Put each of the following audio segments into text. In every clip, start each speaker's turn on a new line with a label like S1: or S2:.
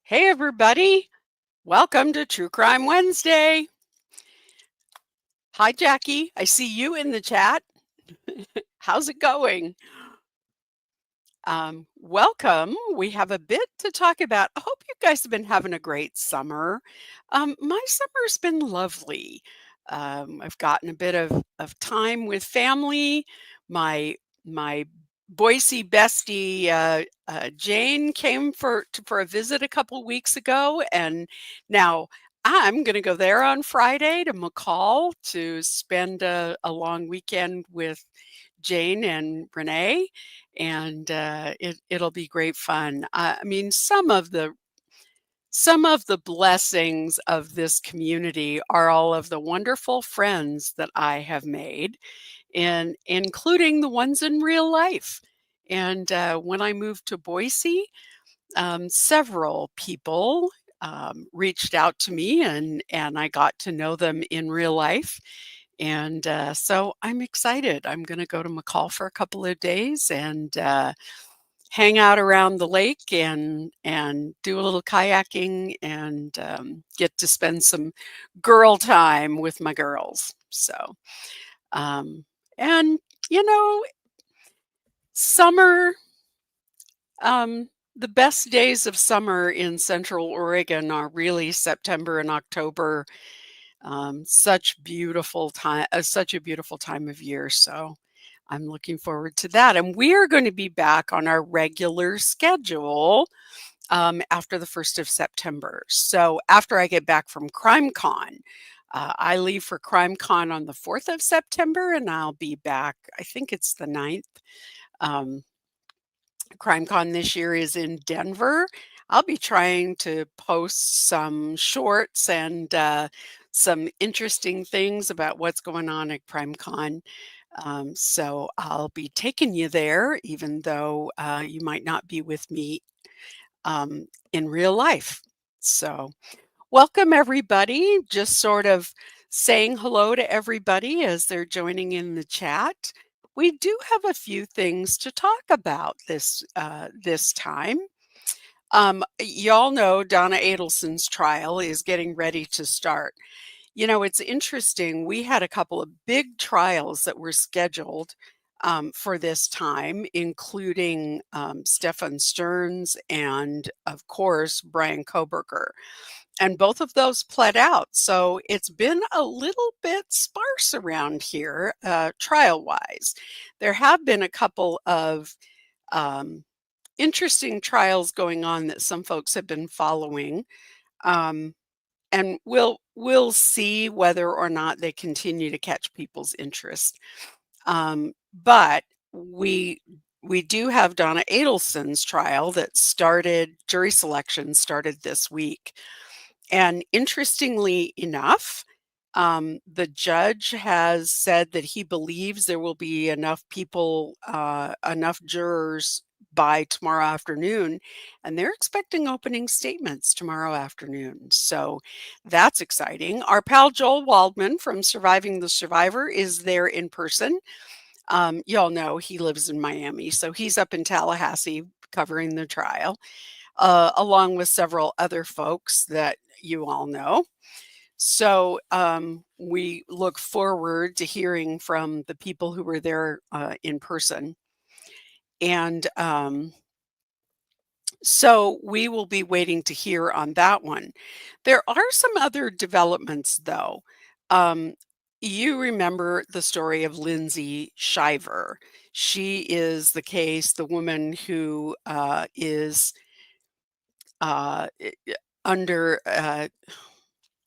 S1: Hey, everybody. Welcome to True Crime Wednesday. Hi, Jackie. I see you in the chat. How's it going? Welcome. We have a bit to talk about. I hope you guys have been having a great summer. My summer's been lovely. I've gotten a bit of time with family. My Boise bestie Jane came for a visit a couple weeks ago, and now I'm going to go there on Friday to McCall to spend a long weekend with Jane and Renee, and it'll be great fun. I mean, some of the blessings of this community are all of the wonderful friends that I have made, and including the ones in real life. And when I moved to Boise, several people reached out to me, and I got to know them in real life. And so I'm excited. I'm going to go to McCall for a couple of days and hang out around the lake and do a little kayaking and get to spend some girl time with my girls. So, um, and you know, summer. Um, the best days of summer in Central Oregon are really September and October. Such a beautiful time of year. So I'm looking forward to that. And we are going to be back on our regular schedule after the 1st of September. So after I get back from CrimeCon, I leave for CrimeCon on the 4th of September, and I'll be back, I think it's the 9th. Um, CrimeCon this year is in Denver. I'll be trying to post some shorts and some interesting things about what's going on at CrimeCon. So I'll be taking you there, even though you might not be with me in real life. So, welcome everybody. Just sort of saying hello to everybody as they're joining in the chat. We do have a few things to talk about this time. Y'all know Donna Adelson's trial is getting ready to start. You know, it's interesting. We had a couple of big trials that were scheduled for this time, including Stefan Stearns and, of course, Brian Koberger. And both of those pled out. So it's been a little bit sparse around here, trial wise. There have been a couple of um, interesting trials going on that some folks have been following. Um, and we'll see whether or not they continue to catch people's interest. But we do have Donna Adelson's trial that started, jury selection started this week. And interestingly enough, the judge has said that he believes there will be enough people, enough jurors by tomorrow afternoon, and they're expecting opening statements tomorrow afternoon. So that's exciting. Our pal Joel Waldman from Surviving the Survivor is there in person. Y'all know he lives in Miami, so he's up in Tallahassee covering the trial, along with several other folks that you all know. So we look forward to hearing from the people who were there in person. And so we will be waiting to hear on that one. There are some other developments, though. Um, you remember the story of Lindsay Shiver. She is the woman who is uh, under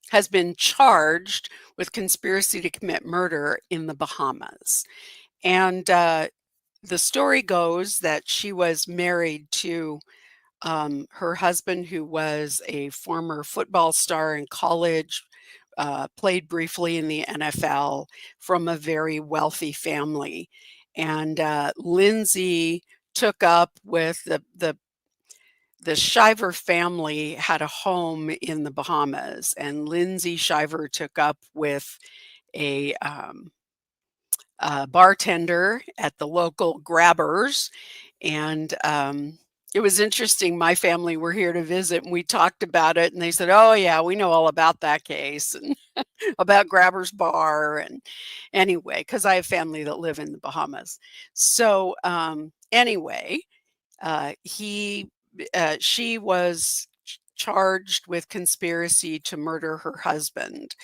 S1: has been charged with conspiracy to commit murder in the Bahamas. And the story goes that she was married to her husband, who was a former football star in college, played briefly in the NFL, from a very wealthy family. And Lindsay took up with the Shiver family had a home in the Bahamas, and Lindsay Shiver took up with a, bartender at the local Grabbers, and It was interesting. My family were here to visit and we talked about it and they said, "Oh yeah, we know all about that case and about Grabber's Bar." And anyway, because I have family that live in the Bahamas. So anyway, he she was charged with conspiracy to murder her husband.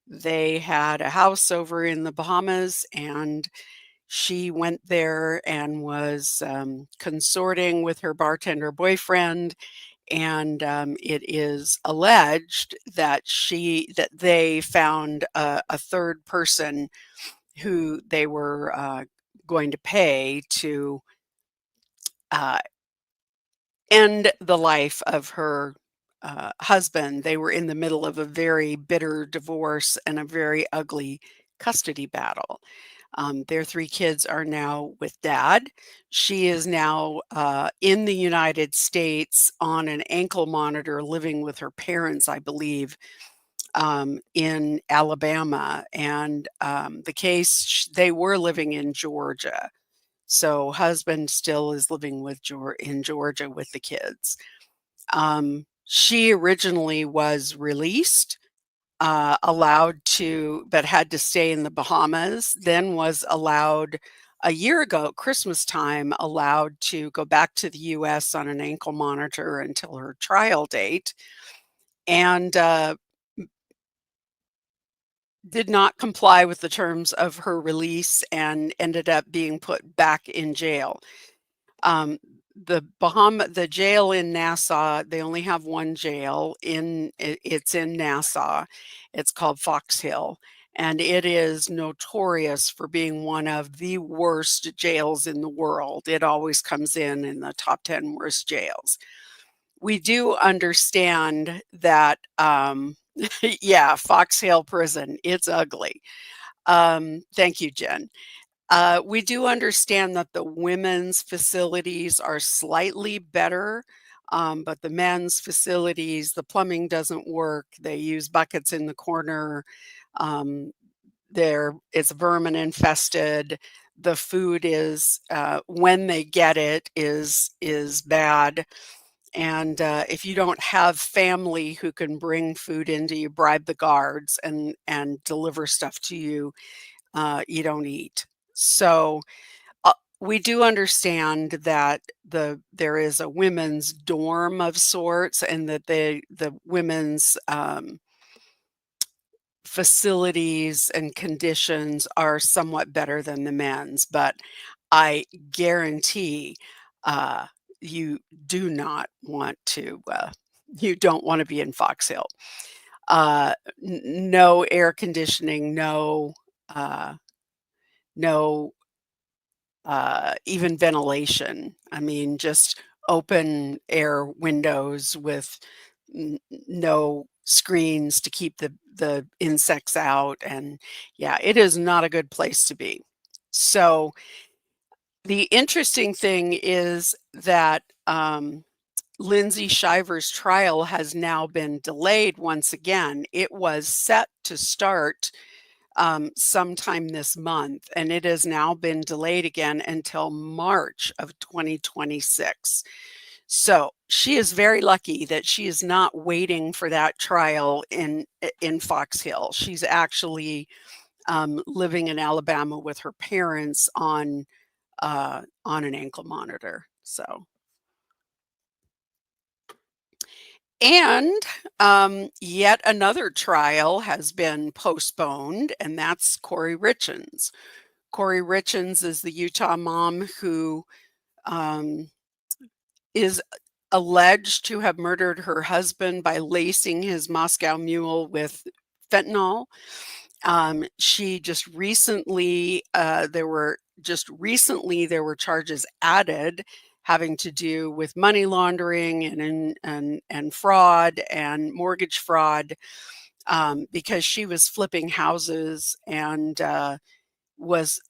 S1: They had a house over in the Bahamas and she went there and was consorting with her bartender boyfriend, and it is alleged that they found a third person who they were going to pay to uh, end the life of her husband. They were in the middle of a very bitter divorce and a very ugly custody battle. Their three kids are now with dad. She is now in the United States on an ankle monitor, living with her parents, I believe, in Alabama. And the case, they were living in Georgia. So husband still is living in Georgia with the kids. She originally was released, allowed to, but had to stay in the Bahamas, then was allowed a year ago, Christmas time, allowed to go back to the US on an ankle monitor until her trial date, and did not comply with the terms of her release and ended up being put back in jail. Um, the jail in Nassau, they only have one jail it's in Nassau. It's called Fox Hill, and it is notorious for being one of the worst jails in the world. It always comes in the top 10 worst jails. We do understand that, yeah, Fox Hill Prison, it's ugly. Thank you, Jen. We do understand that the women's facilities are slightly better, but the men's facilities, the plumbing doesn't work. They use buckets in the corner. Um, it's vermin infested. The food is, when they get it, is bad. And if you don't have family who can bring food into you, bribe the guards and deliver stuff to you, you don't eat. So we do understand that there is a women's dorm of sorts, and that the women's facilities and conditions are somewhat better than the men's, but I guarantee uh, you do not want to. You don't want to be in Fox Hill. No air conditioning, uh, no even ventilation. I mean, just open air windows with no screens to keep the insects out. And yeah, it is not a good place to be. So the interesting thing is that Lindsay Shiver's trial has now been delayed once again. It was set to start sometime this month, and it has now been delayed again until March of 2026. So she is very lucky that she is not waiting for that trial in Fox Hill. She's actually living in Alabama with her parents on an ankle monitor. So, and yet another trial has been postponed, and that's Corey Richens. Corey Richens is the Utah mom who um, is alleged to have murdered her husband by lacing his Moscow Mule with fentanyl. She just recently, there were charges added having to do with money laundering and fraud and mortgage fraud, because she was flipping houses and was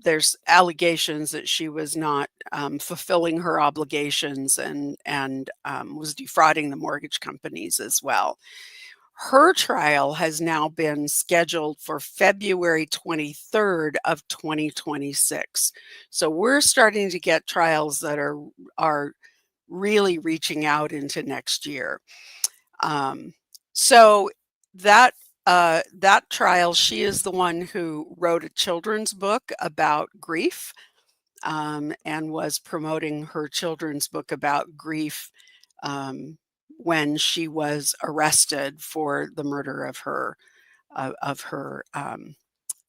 S1: there's allegations that she was not fulfilling her obligations and was defrauding the mortgage companies as well. Her trial has now been scheduled for February 23rd of 2026. So we're starting to get trials that are really reaching out into next year. So that that trial, she is the one who wrote a children's book about grief, and was promoting her children's book about grief when she was arrested for the murder of her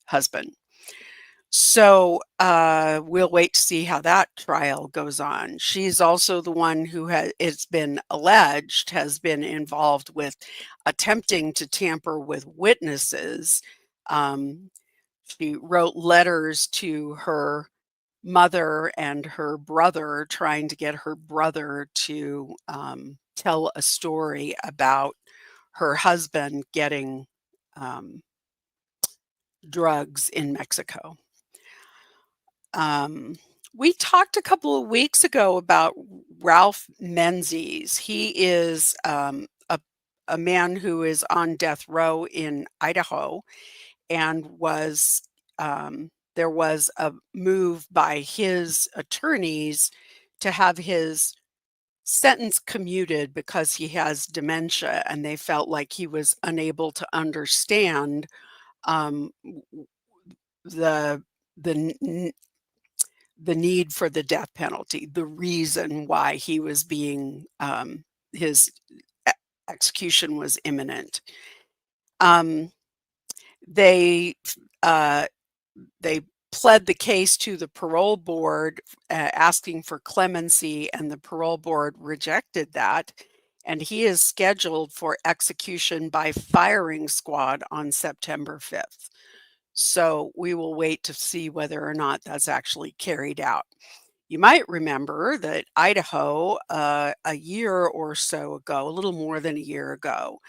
S1: husband. So we'll wait to see how that trial goes on. She's also the one who has, it's been alleged, has been involved with attempting to tamper with witnesses. She wrote letters to her mother and her brother, trying to get her brother to tell a story about her husband getting drugs in Mexico. We talked a couple of weeks ago about Ralph Menzies. He is a man who is on death row in Idaho, and was there was a move by his attorneys to have his sentence commuted because he has dementia, and they felt like he was unable to understand um, the the the need for the death penalty, the reason why he was being his execution was imminent. Um, they uh, they pled the case to the parole board, asking for clemency, and the parole board rejected that. And he is scheduled for execution by firing squad on September 5th. So we will wait to see whether or not that's actually carried out. You might remember that Idaho, a year or so ago, a little more than a year ago,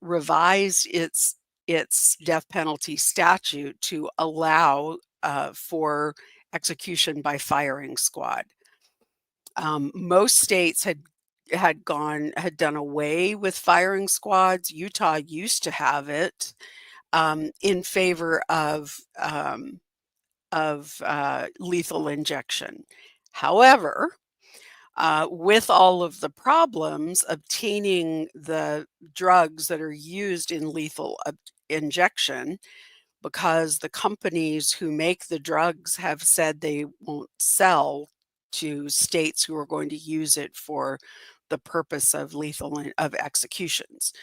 S1: revised its death penalty statute to allow for execution by firing squad. Most states had done away with firing squads. Utah used to have it in favor of lethal injection. However, with all of the problems obtaining the drugs that are used in lethal injection, because the companies who make the drugs have said they won't sell to states who are going to use it for the purpose of of executions.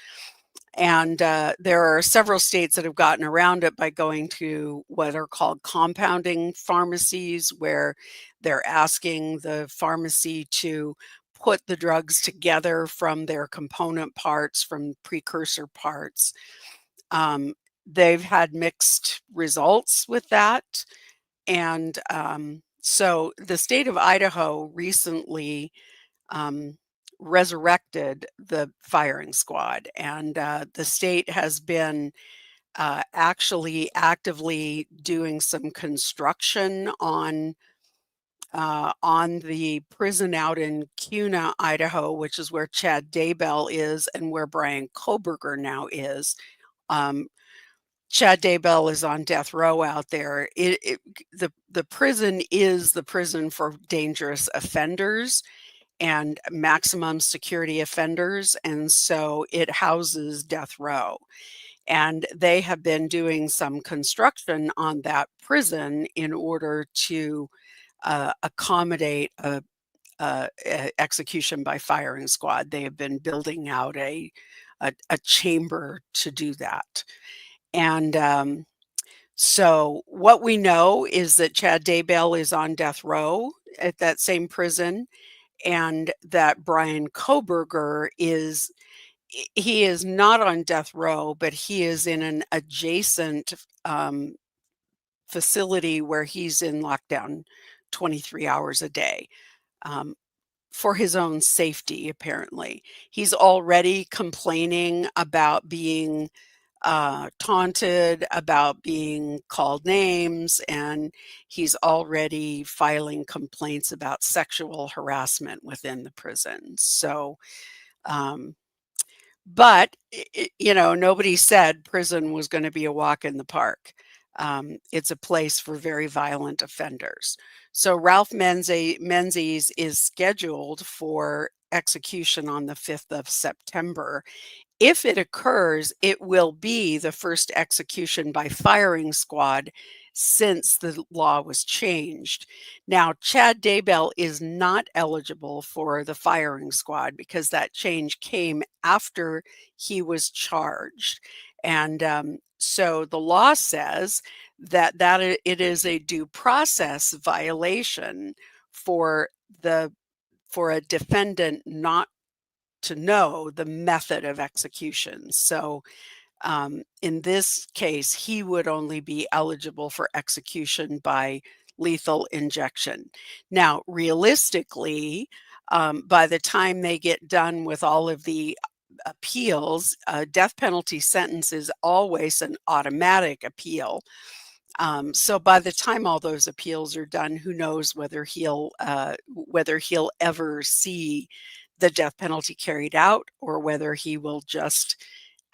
S1: And there are several states that have gotten around it by going to what are called compounding pharmacies, where they're asking the pharmacy to put the drugs together from their component parts, from precursor parts. They've had mixed results with that. And so the state of Idaho recently resurrected the firing squad, and the state has been actually actively doing some construction on the prison out in Kuna, Idaho, which is where Chad Daybell is and where Brian Kohberger now is. Chad Daybell is on death row out there. The prison is the prison for dangerous offenders and maximum security offenders, and so it houses death row. And they have been doing some construction on that prison in order to accommodate a execution by firing squad. They have been building out a chamber to do that. And so what we know is that Chad Daybell is on death row at that same prison, and that Brian Kohberger he is not on death row, but he is in an adjacent facility where he's in lockdown 23 hours a day. For his own safety, apparently. He's already complaining about being taunted, about being called names, and he's already filing complaints about sexual harassment within the prison. So, but, nobody said prison was going to be a walk in the park. It's a place for very violent offenders. So Ralph Menzies is scheduled for execution on the 5th of September. If it occurs, it will be the first execution by firing squad since the law was changed. Now, Chad Daybell is not eligible for the firing squad because that change came after he was charged. And so the law says that it is a due process violation for a defendant not to know the method of execution. So in this case, he would only be eligible for execution by lethal injection. Now, realistically, by the time they get done with all of the appeals, death penalty sentence is always an automatic appeal. So by the time all those appeals are done, who knows whether he'll ever see the death penalty carried out, or whether he will just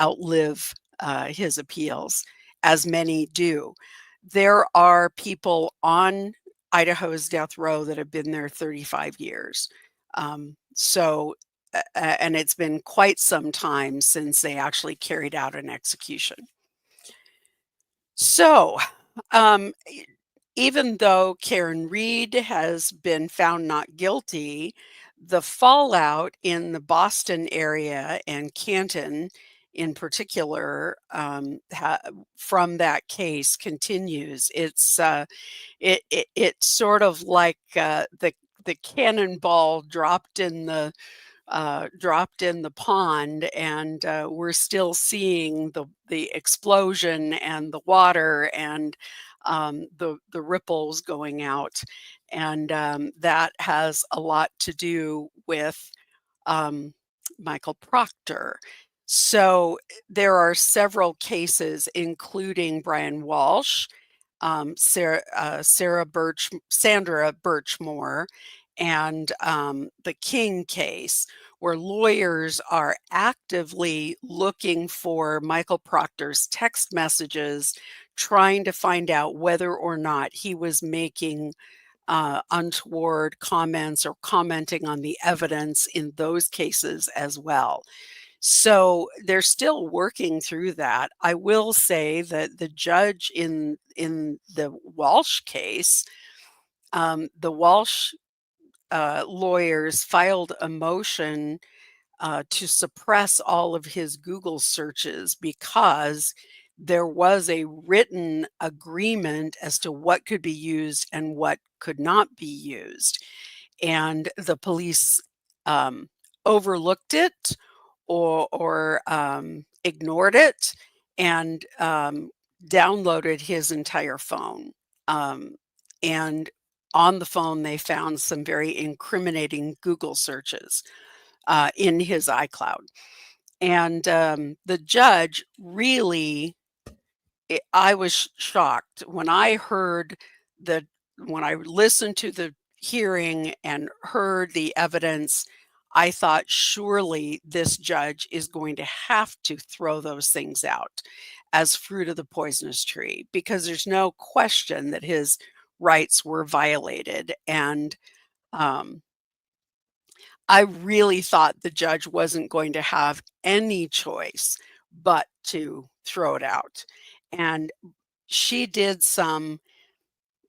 S1: outlive his appeals, as many do. There are people on Idaho's death row that have been there 35 years. And it's been quite some time since they actually carried out an execution. So, even though Karen Reed has been found not guilty, the fallout in the Boston area and Canton in particular, from that case continues. It's sort of like the cannonball dropped in the pond, and we're still seeing the explosion and the water and the ripples going out, and that has a lot to do with um, Michael Proctor. So there are several cases, including Brian Walsh, Sandra Birchmore, and the King case, where lawyers are actively looking for Michael Proctor's text messages, trying to find out whether or not he was making untoward comments or commenting on the evidence in those cases as well. So they're still working through that. I will say that the judge in the Walsh case, the Walsh lawyers filed a motion to suppress all of his Google searches because there was a written agreement as to what could be used and what could not be used. And the police overlooked it or ignored it and downloaded his entire phone. And on the phone, they found some very incriminating Google searches in his iCloud. And the judge really, I was shocked when when I listened to the hearing and heard the evidence. I thought surely this judge is going to have to throw those things out as fruit of the poisonous tree, because there's no question that his rights were violated. And I really thought the judge wasn't going to have any choice but to throw it out. And she did some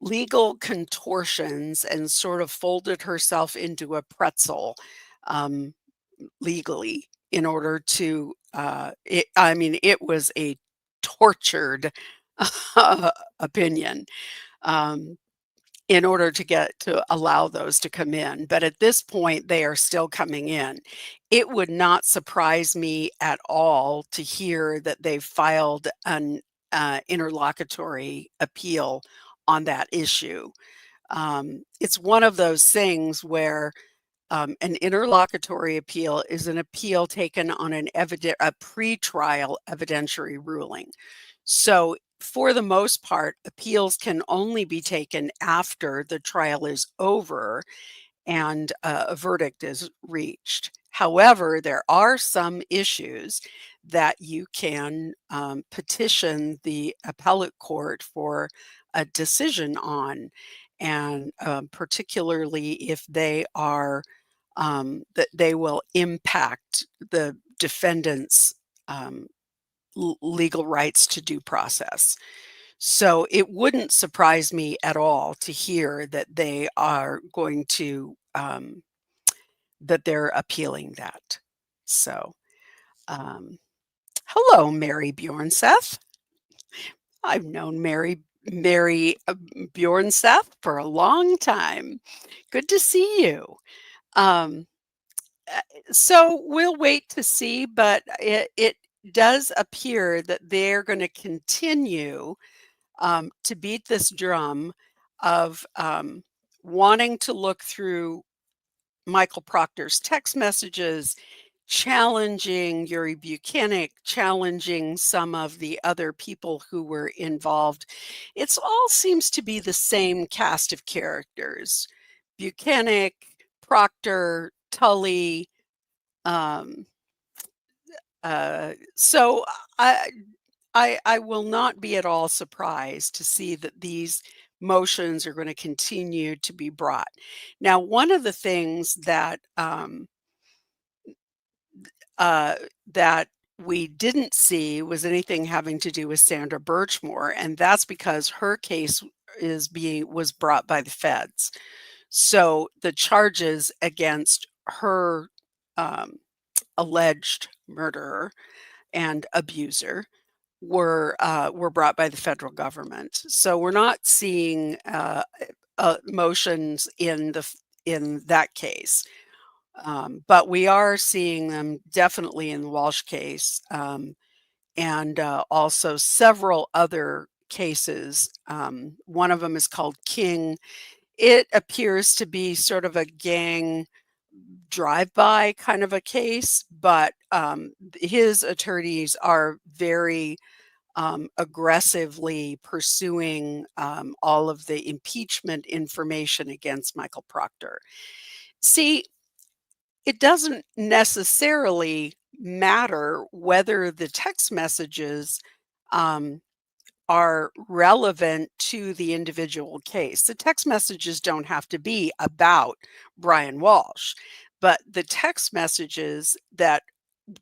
S1: legal contortions and sort of folded herself into a pretzel legally in order to, it was a tortured opinion. In order to allow those to come in. But at this point, they are still coming in. It would not surprise me at all to hear that they've filed an interlocutory appeal on that issue. It's one of those things where an interlocutory appeal is an appeal taken on a pretrial evidentiary ruling. So for the most part, appeals can only be taken after the trial is over and a verdict is reached. However, there are some issues that you can petition the appellate court for a decision on, and particularly if they are that they will impact the defendant's um, legal rights to due process. So it wouldn't surprise me at all to hear that they are going to that they're appealing that. So, um, hello, Mary Bjornseth. I've known Mary Bjornseth for a long time. Good to see you. Um, so we'll wait to see, but it does appear that they're going to continue to beat this drum of wanting to look through Michael Proctor's text messages, challenging Yuri Buchanan, challenging some of the other people who were involved. It's all seems to be the same cast of characters: Buchanan, Proctor, Tully. Um, so I, I will not be at all surprised to see that these motions are going to continue to be brought. Now, one of the things uh, that we didn't see was anything having to do with Sandra Birchmore, and that's because her case was brought by the feds. So the charges against her alleged murderer and abuser were brought by the federal government. So we're not seeing motions in that case. But we are seeing them definitely in the Walsh case, and also several other cases. One of them is called King. It appears to be sort of a gang drive-by kind of a case, but his attorneys are very aggressively pursuing all of the impeachment information against Michael Proctor. See, it doesn't necessarily matter whether the text messages are relevant to the individual case. The text messages don't have to be about Brian Walsh, but the text messages that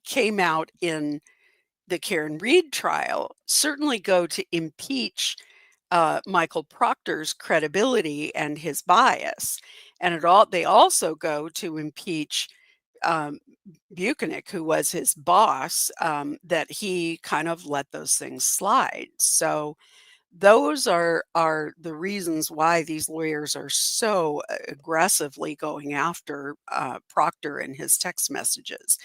S1: came out in the Karen Reed trial certainly go to impeach Michael Proctor's credibility and his bias. And they also go to impeach um, Buchanan, who was his boss, that he kind of let those things slide. So those are the reasons why these lawyers are so aggressively going after Proctor and his text messages.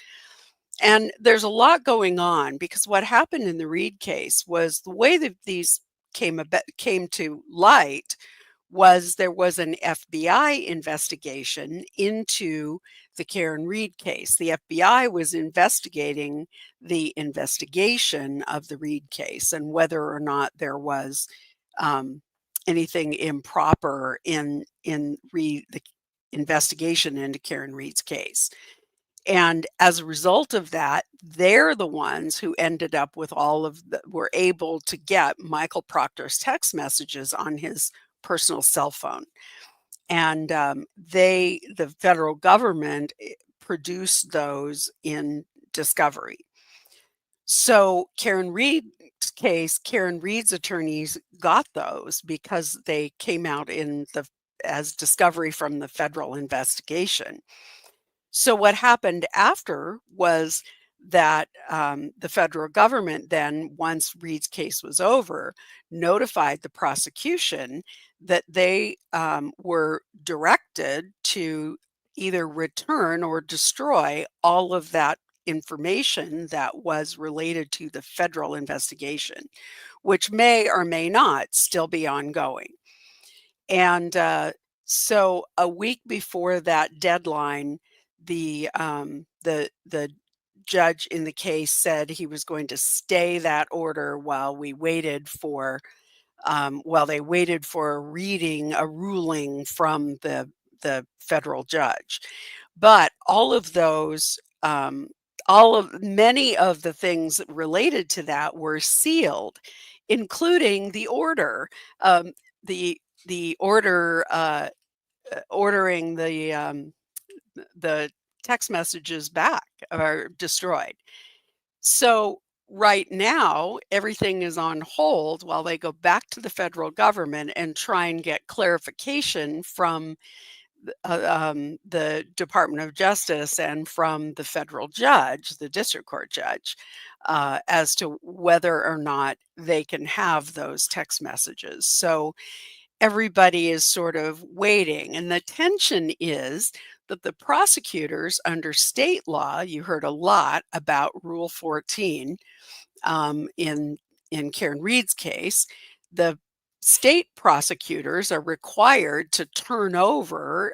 S1: And there's a lot going on because what happened in the Reed case was the way that these came to light was there was an FBI investigation into the Karen Reed case. The FBI was investigating the investigation of the Reed case and whether or not there was anything improper in the investigation into Karen Reed's case. And as a result of that, they're the ones who ended up with were able to get Michael Proctor's text messages on his personal cell phone. And the federal government produced those in discovery. So Karen Reed's case, Karen Reed's attorneys got those because they came out as discovery from the federal investigation. So what happened after was that the federal government then, once Reed's case was over, notified the prosecution that they were directed to either return or destroy all of that information that was related to the federal investigation, which may or may not still be ongoing. And so a week before that deadline, the judge in the case said he was going to stay that order while they waited for a ruling from the federal judge. But all of those, many of the things related to that were sealed, including the order, um, the the order, ordering the text messages back or destroyed. So right now, everything is on hold while they go back to the federal government and try and get clarification from the Department of Justice and from the federal judge, the district court judge, as to whether or not they can have those text messages. So everybody is sort of waiting. And the tension is that the prosecutors under state law, you heard a lot about Rule 14 in Karen Reed's case, the state prosecutors are required to turn over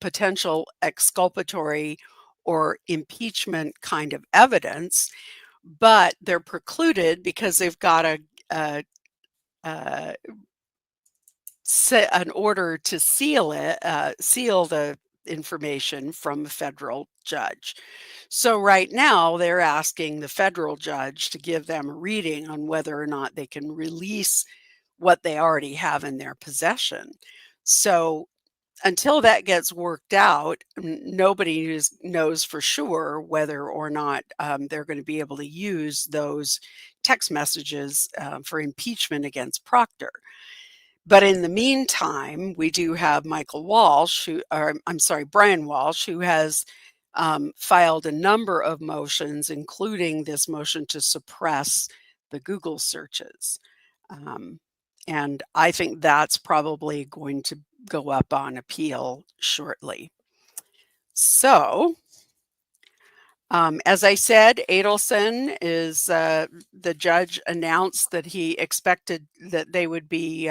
S1: potential exculpatory or impeachment kind of evidence, but they're precluded because they've got a an order to seal it, seal the information from a federal judge. So right now, they're asking the federal judge to give them a reading on whether or not they can release what they already have in their possession. So until that gets worked out, nobody knows for sure whether or not they're going to be able to use those text messages for impeachment against Proctor. But in the meantime, we do have Michael Walsh, or I'm sorry, Brian Walsh, who has filed a number of motions, including this motion to suppress the Google searches. Um, and I think that's probably going to go up on appeal shortly. So, as I said, Adelson is the judge announced that he expected that they would be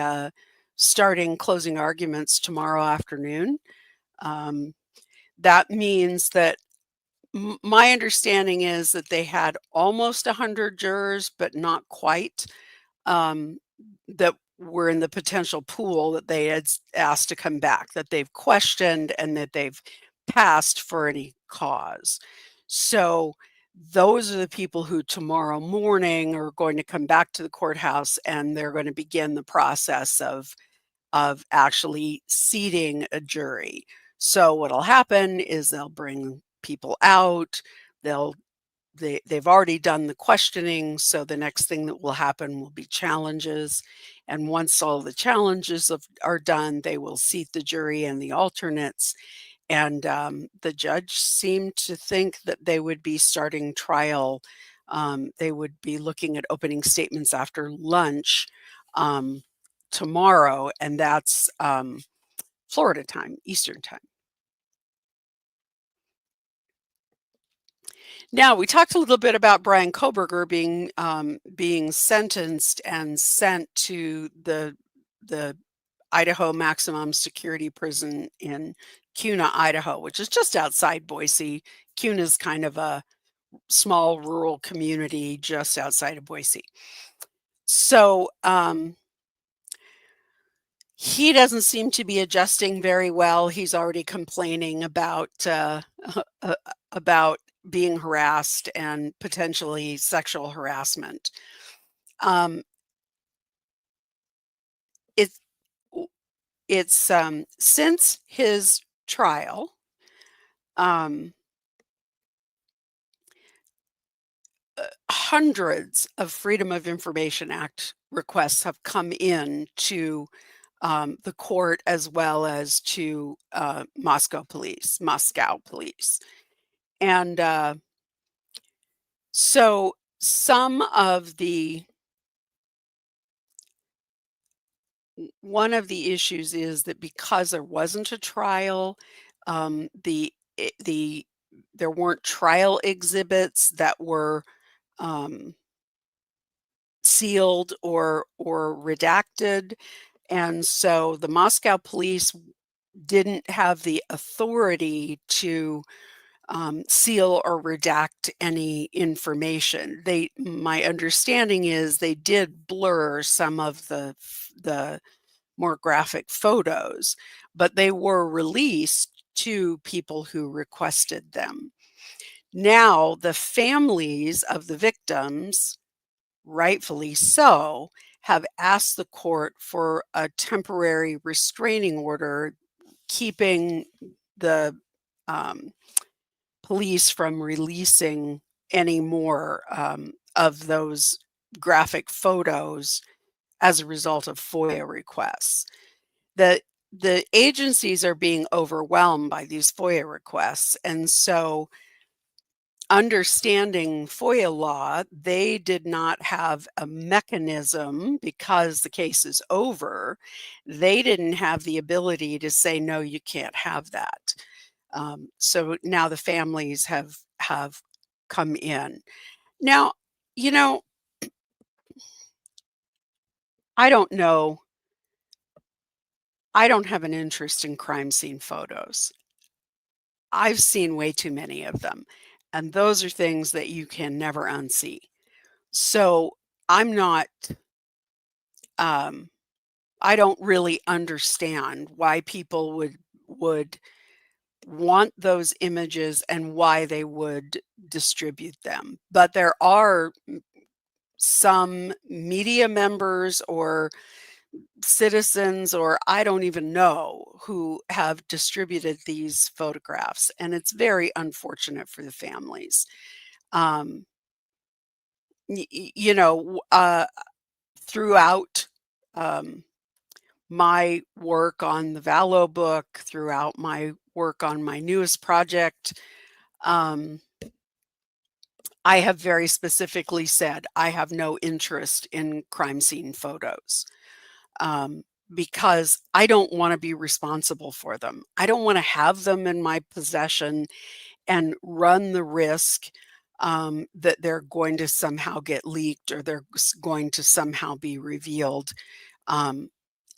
S1: starting closing arguments tomorrow afternoon. Um, that means that my understanding is that they had almost 100 jurors, but not quite, that were in the potential pool that they had asked to come back, that they've questioned and that they've passed for any cause. So those are the people who tomorrow morning are going to come back to the courthouse and they're going to begin the process of actually seating a jury. So what'll happen is they'll bring people out, they've already done the questioning, so the next thing that will happen will be challenges, and once all the challenges are done, they will seat the jury and the alternates, and the judge seemed to think that they would be starting trial. They would be looking at opening statements after lunch um, tomorrow, and that's Florida time, Eastern time. Now, we talked a little bit about Brian Koberger being sentenced and sent to the Idaho Maximum Security Prison in Kuna, Idaho, which is just outside Boise. Kuna is kind of a small rural community just outside of Boise. So he doesn't seem to be adjusting very well. He's already complaining about about being harassed and potentially sexual harassment. Um, it's it's since his trial, um, hundreds of Freedom of Information Act requests have come in to the court as well as to Moscow police, and so some of the one of the issues is that because there wasn't a trial, the there weren't trial exhibits that were um, sealed or redacted, and so the Moscow police didn't have the authority to seal or redact any information. My understanding is they did blur some of the more graphic photos, but they were released to people who requested them. Now, the families of the victims, rightfully so, have asked the court for a temporary restraining order, keeping the police from releasing any more of those graphic photos as a result of FOIA requests. The agencies are being overwhelmed by these FOIA requests, and so understanding FOIA law, they did not have a mechanism because the case is over. They didn't have the ability to say, no, you can't have that. So now the families have come in. Now, you know, I don't know. I don't have an interest in crime scene photos. I've seen way too many of them, and those are things that you can never unsee. So I'm not, I don't really understand why people would want those images and why they would distribute them. But there are some media members or citizens, or I don't even know, who have distributed these photographs, and it's very unfortunate for the families. Um, you know, throughout my work on the Vallow book, throughout my work on my newest project, um, I have very specifically said I have no interest in crime scene photos, because I don't want to be responsible for them. I don't want to have them in my possession and run the risk that they're going to somehow get leaked or they're going to somehow be revealed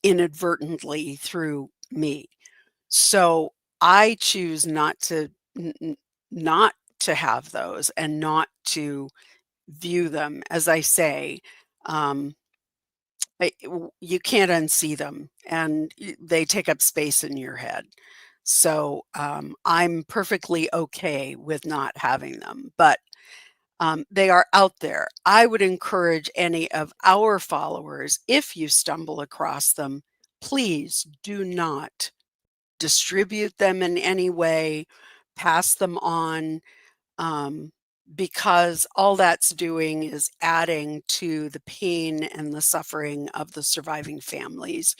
S1: inadvertently through me. So I choose not to have those and not to view them. As I say, um, you can't unsee them, and they take up space in your head. So I'm perfectly okay with not having them, but they are out there. I would encourage any of our followers, if you stumble across them, please do not distribute them in any way, pass them on, because all that's doing is adding to the pain and the suffering of the surviving families,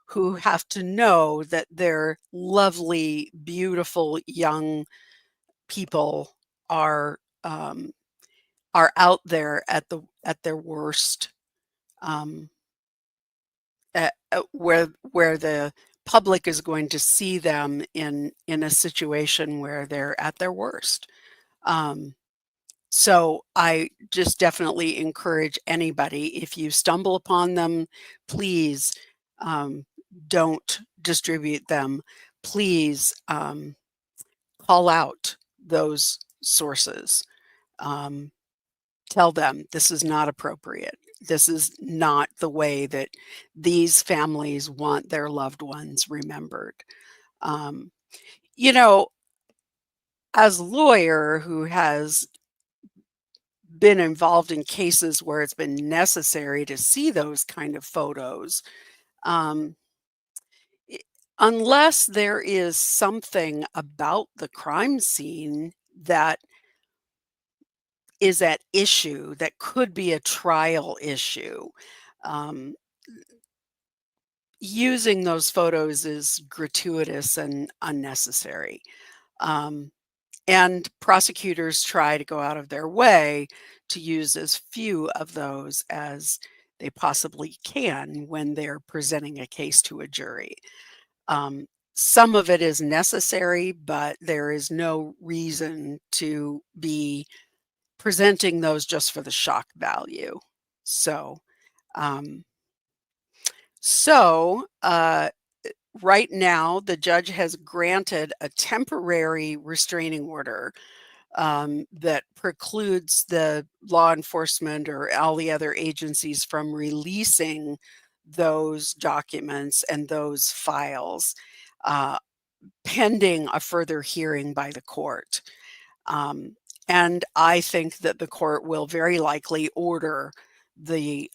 S1: who have to know that their lovely, beautiful young people are um, are out there at their worst, um, where the public is going to see them in a situation where they're at their worst. Um, so I just definitely encourage anybody, if you stumble upon them, please don't distribute them. Please call out those sources. Um, Tell them this is not appropriate. This is not the way that these families want their loved ones remembered. Um, you know, as a lawyer who has been involved in cases where it's been necessary to see those kind of photos, um, i- unless there is something about the crime scene that is at issue, that could be a trial issue, um, using those photos is gratuitous and unnecessary. Um, and prosecutors try to go out of their way to use as few of those as they possibly can when they're presenting a case to a jury. Um, some of it is necessary, but there is no reason to be presenting those just for the shock value. So, um, so right now, the judge has granted a temporary restraining order that precludes the law enforcement or all the other agencies from releasing those documents and those files. Uh, pending a further hearing by the court. And I think that the court will very likely order the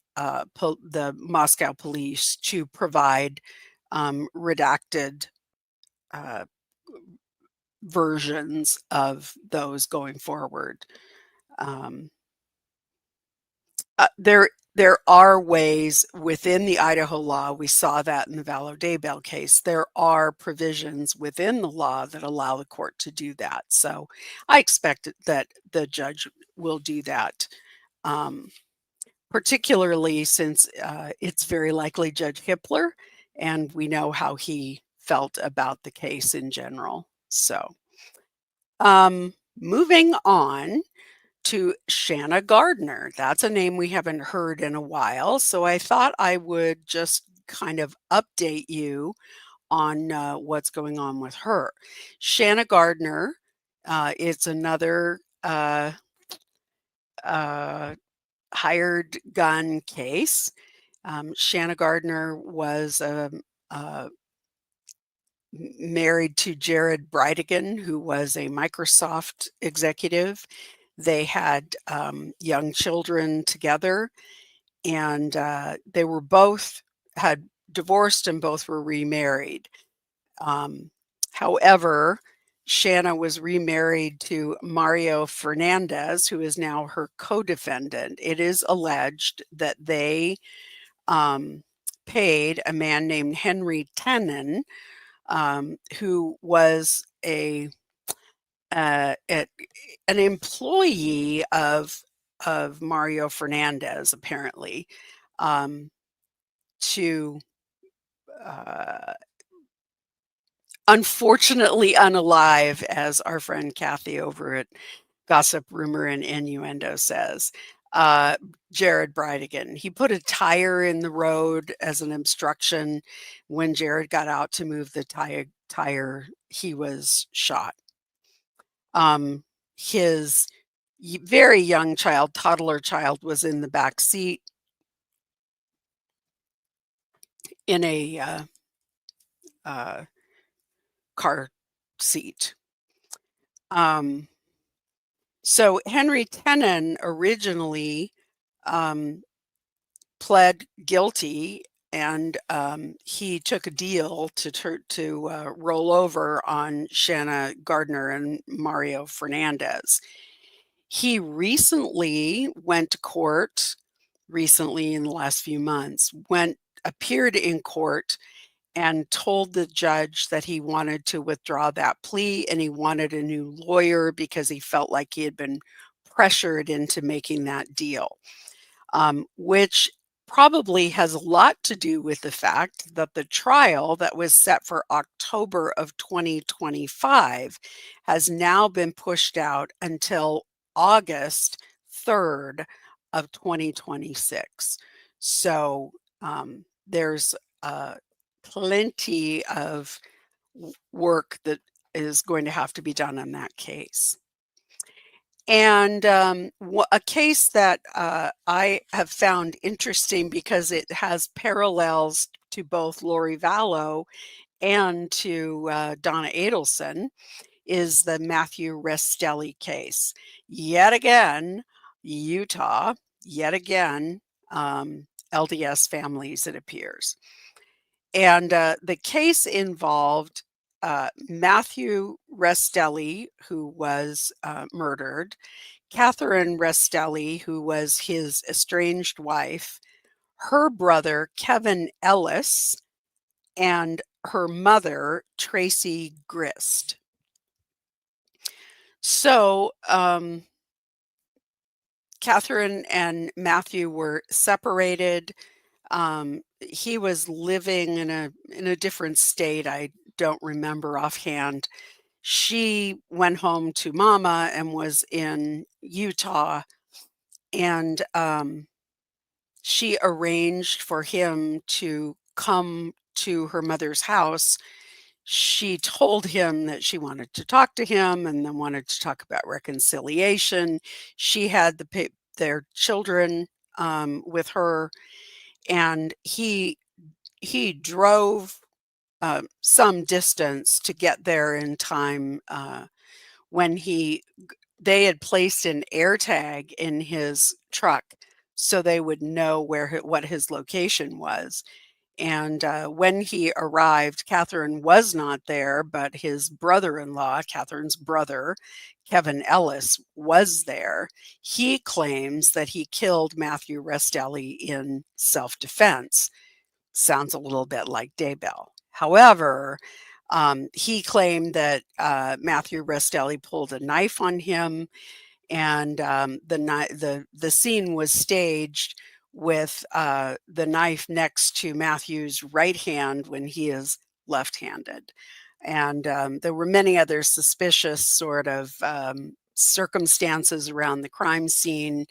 S1: Moscow police to provide redacted uh, versions of those going forward. Um, there are ways within the Idaho law. We saw that in the Vallow-Daybell case. There are provisions within the law that allow the court to do that. So I expect that the judge will do that, particularly since it's very likely Judge Hippler, and we know how he felt about the case in general. So moving on to Shanna Gardner. That's a name we haven't heard in a while, so I thought I would just kind of update you on what's going on with her. Shanna Gardner is another hired gun case. Shanna Gardner was married to Jared Bridegan, who was a Microsoft executive. They had young children together, and they were both had divorced and both were remarried. However, Shanna was remarried to Mario Fernandez, who is now her co-defendant. It is alleged that they paid a man named Henry Tenon, who was an employee of Mario Fernandez, apparently, to unfortunately unalive, as our friend Kathy over at Gossip, Rumor, and Innuendo says, Jared Bridegan. He put a tire in the road as an obstruction. When Jared got out to move the tire, he was shot. His very young child, toddler child, was in the back seat in a car seat. So Henry Tenon originally pled guilty, and he took a deal to roll over on Shanna Gardner and Mario Fernandez. He recently went to court, recently in the last few months, appeared in court and told the judge that he wanted to withdraw that plea and he wanted a new lawyer because he felt like he had been pressured into making that deal, which probably has a lot to do with the fact that the trial that was set for October of 2025 has now been pushed out until August 3rd of 2026. So there's plenty of work that is going to have to be done on that case. And a case that I have found interesting because it has parallels to both Lori Vallow and to Donna Adelson is the Matthew Restelli case. Yet again, Utah, yet again, LDS families, it appears. And the case involved Matthew Restelli, who was murdered, Catherine Restelli, who was his estranged wife, her brother, Kevin Ellis, and her mother, Tracy Grist. So Catherine and Matthew were separated. He was living in a different state. I don't remember offhand. She went home to Mama and was in Utah, and she arranged for him to come to her mother's house. She told him that she wanted to talk to him and then wanted to talk about reconciliation. She had their children with her, and he drove some distance to get there in time when they had placed an air tag in his truck so they would know what his location was. And when he arrived, Catherine was not there, but his brother-in-law, Catherine's brother, Kevin Ellis, was there. He claims that he killed Matthew Restelli in self-defense. Sounds a little bit like Daybell. However, he claimed that Matthew Restelli pulled a knife on him, and the scene was staged with the knife next to Matthew's right hand when he is left-handed. And there were many other suspicious sort of circumstances around the crime scene.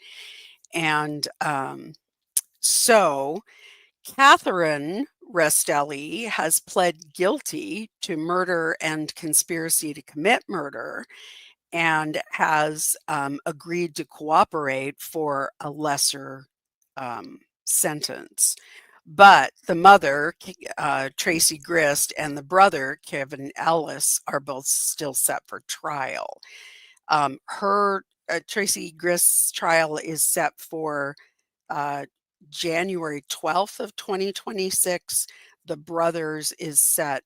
S1: And so Catherine Restelli has pled guilty to murder and conspiracy to commit murder, and has agreed to cooperate for a lesser sentence. But the mother, Tracy Grist, and the brother, Kevin Ellis, are both still set for trial. Tracy Grist's trial is set for January 12th of 2026. The brothers is set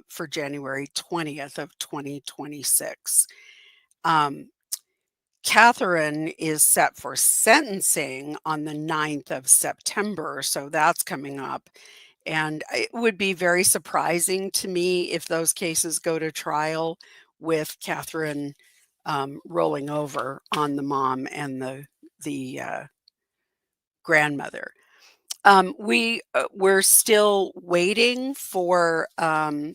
S1: for January 20th of 2026. Catherine is set for sentencing on the 9th of September, so that's coming up. And it would be very surprising to me if those cases go to trial with Catherine rolling over on the mom and the grandmother. We're still waiting for,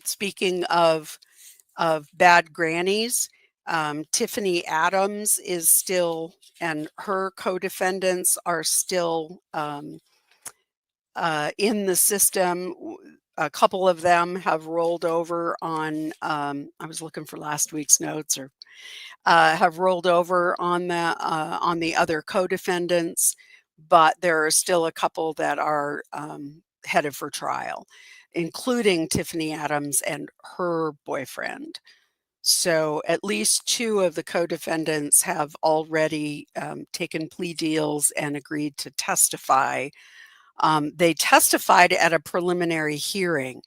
S1: speaking of bad grannies, Tiffany Adams is still, and her co-defendants are still in the system. A couple of them have rolled over on, I was looking for last week's notes, or have rolled over on the other co-defendants, but there are still a couple that are headed for trial, including Tiffany Adams and her boyfriend. So at least 2 of the co-defendants have already taken plea deals and agreed to testify. They testified at a preliminary hearing.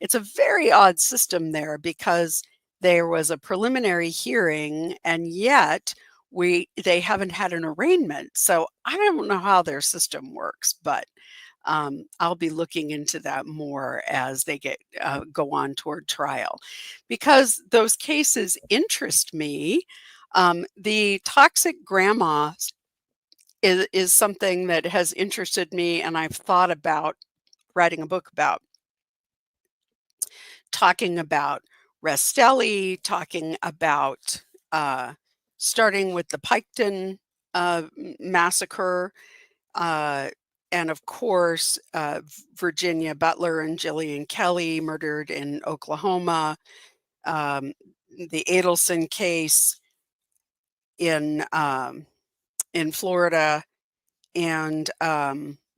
S1: It's a very odd system there, because there was a preliminary hearing, and yet they haven't had an arraignment. So I don't know how their system works, but I'll be looking into that more as they go on toward trial, because those cases interest me. The toxic grandma is something that has interested me, and I've thought about writing a book about, talking about Restelli, talking about starting with the Piketon massacre, and of course, Virginia Butler and Jillian Kelly murdered in Oklahoma, the Adelson case in Florida, and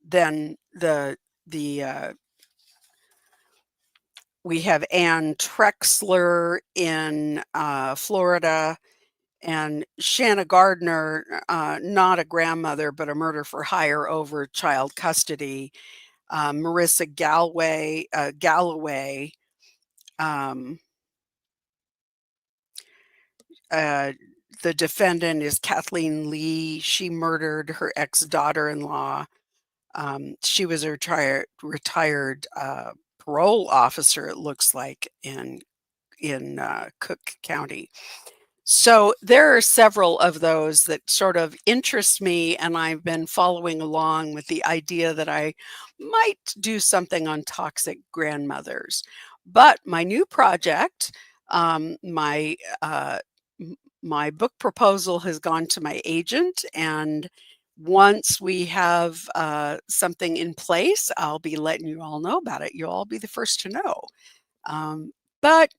S1: then we have Ann Trexler in Florida, and Shanna Gardner, not a grandmother, but a murder for hire over child custody. Marissa Galloway, the defendant is Kathleen Lee. She murdered her ex-daughter-in-law. She was a retired parole officer, it looks like, in Cook County. So there are several of those that sort of interest me, and I've been following along with the idea that I might do something on toxic grandmothers. But my new project, my book proposal has gone to my agent, and once we have something in place, I'll be letting you all know about it. You'll all be the first to know. But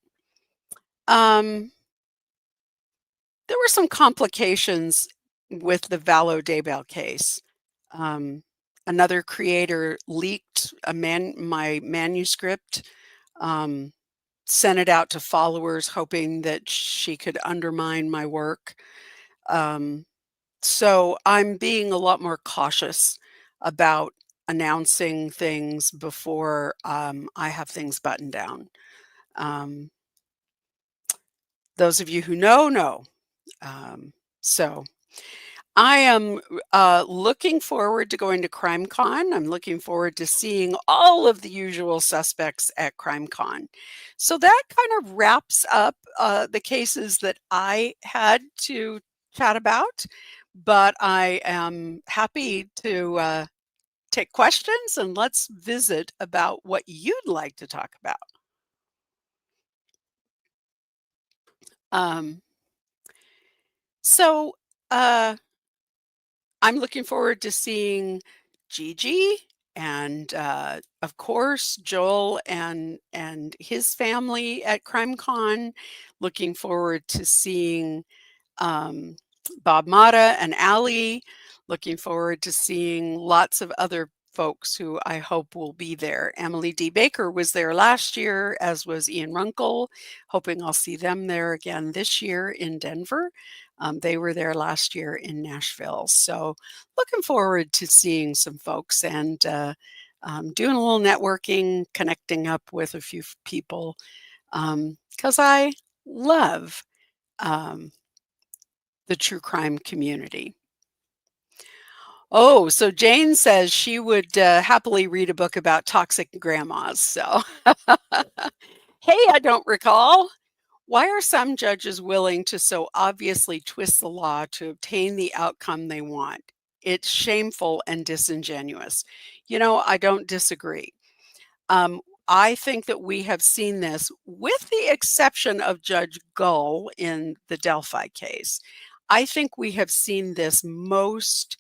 S1: there were some complications with the Vallow Daybell case. Another creator leaked my manuscript sent it out to followers hoping that she could undermine my work. So I'm being a lot more cautious about announcing things before I have things buttoned down. Um, those of you who know. So I am looking forward to going to CrimeCon. I'm looking forward to seeing all of the usual suspects at CrimeCon. So that kind of wraps up the cases that I had to chat about, but I am happy to take questions and let's visit about what you'd like to talk about. Um, so, uh, I'm looking forward to seeing Gigi and, of course, Joel and his family at CrimeCon. Looking forward to seeing um, Bob Mata and Allie. Looking forward to seeing lots of other folks who I hope will be there. Emily D. Baker was there last year, as was Ian Runkle. Hoping I'll see them there again this year in Denver. They were there last year in Nashville. So looking forward to seeing some folks and doing a little networking, connecting up with a few people because I love um, the true crime community. Oh, so Jane says she would happily read a book about toxic grandmas. So, hey, I don't recall. Why are some judges willing to so obviously twist the law to obtain the outcome they want? It's shameful and disingenuous. I don't disagree. Um, I think that we have seen this, with the exception of Judge Gull in the Delphi case. I think we have seen this most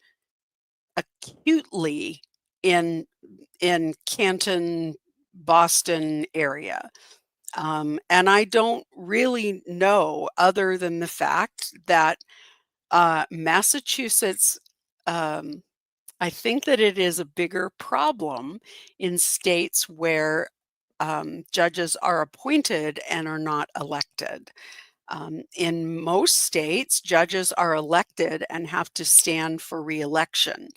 S1: acutely in Canton, Boston area. And I don't really know, other than the fact that Massachusetts, I think that it is a bigger problem in states where judges are appointed and are not elected. In most states, judges are elected and have to stand for reelection.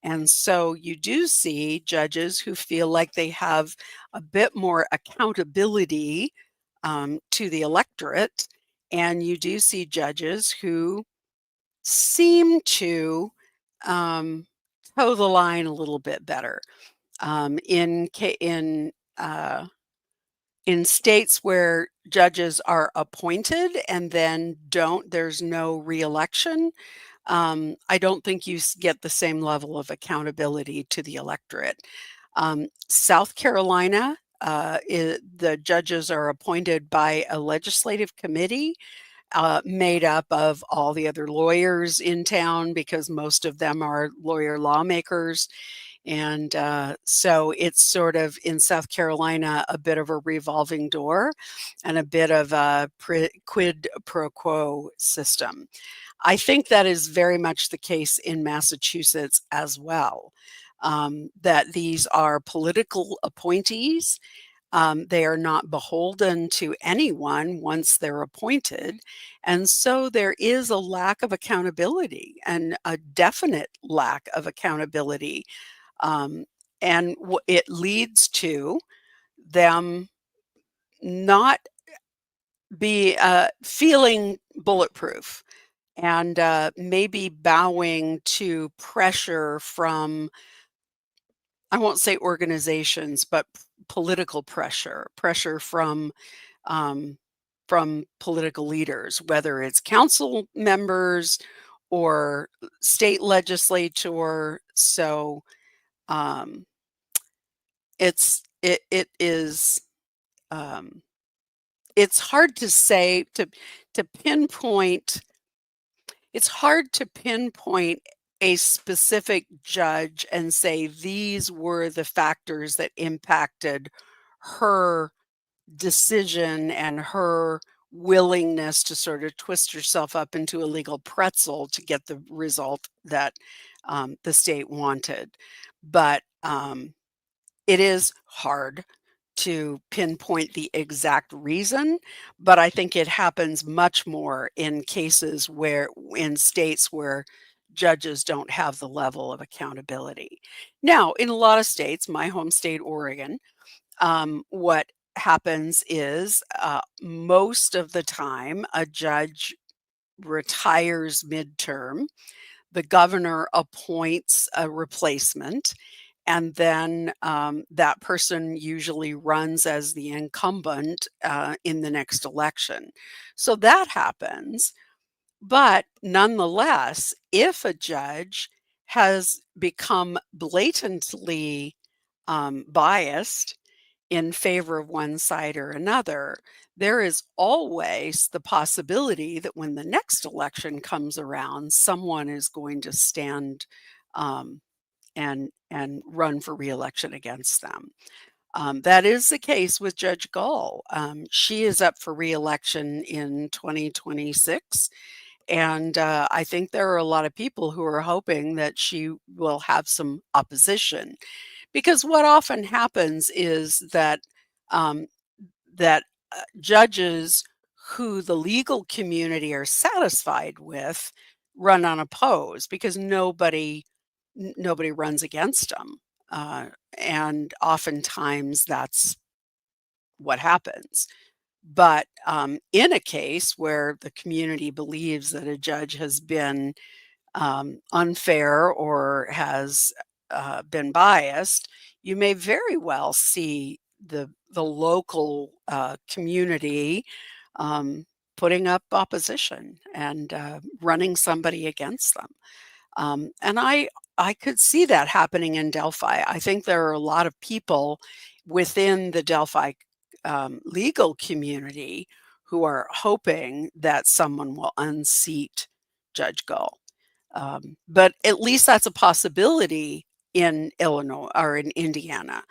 S1: And so you do see judges who feel like they have a bit more accountability to the electorate. And you do see judges who seem to um, toe the line a little bit better. In states where judges are appointed and then there's no reelection, I don't think you get the same level of accountability to the electorate. South Carolina, the judges are appointed by a legislative committee made up of all the other lawyers in town because most of them are lawyer lawmakers. And so it's sort of, in South Carolina, a bit of a revolving door and a bit of a quid pro quo system. I think that is very much the case in Massachusetts as well, that these are political appointees. They are not beholden to anyone once they're appointed. And so there is a lack of accountability, and a definite lack of accountability. Um, and it leads to them not be feeling bulletproof and maybe bowing to pressure from, I won't say organizations, but political pressure um, from political leaders, whether it's council members or state legislature. So um, it is um, it's hard to say to pinpoint. It's hard to pinpoint a specific judge and say these were the factors that impacted her decision and her willingness to sort of twist herself up into a legal pretzel to get the result that the state wanted. But it is hard to pinpoint the exact reason, but I think it happens much more in cases where in states where judges don't have the level of accountability. Now, in a lot of states, my home state, Oregon, what happens is most of the time a judge retires midterm. The governor appoints a replacement, and then that person usually runs as the incumbent in the next election. So that happens. But nonetheless, if a judge has become blatantly biased in favor of one side or another, there is always the possibility that when the next election comes around, someone is going to stand um, and run for reelection against them. That is the case with Judge Gull. She is up for reelection in 2026. And I think there are a lot of people who are hoping that she will have some opposition. Because what often happens is that um, judges who the legal community are satisfied with run unopposed because nobody runs against them, and oftentimes that's what happens. But in a case where the community believes that a judge has been unfair or has been biased, you may very well see the local community um, putting up opposition and running somebody against them. And I could see that happening in Delphi. I think there are a lot of people within the Delphi legal community who are hoping that someone will unseat Judge Gull. But at least that's a possibility in Illinois or in Indiana,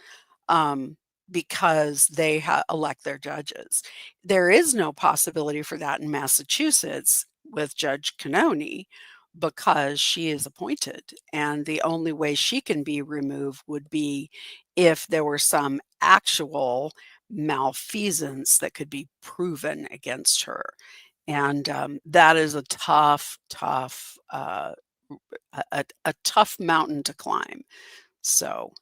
S1: um, because they elect their judges. There is no possibility for that in Massachusetts with Judge Canoni because she is appointed, and the only way she can be removed would be if there were some actual malfeasance that could be proven against her. And that is a tough mountain to climb. So,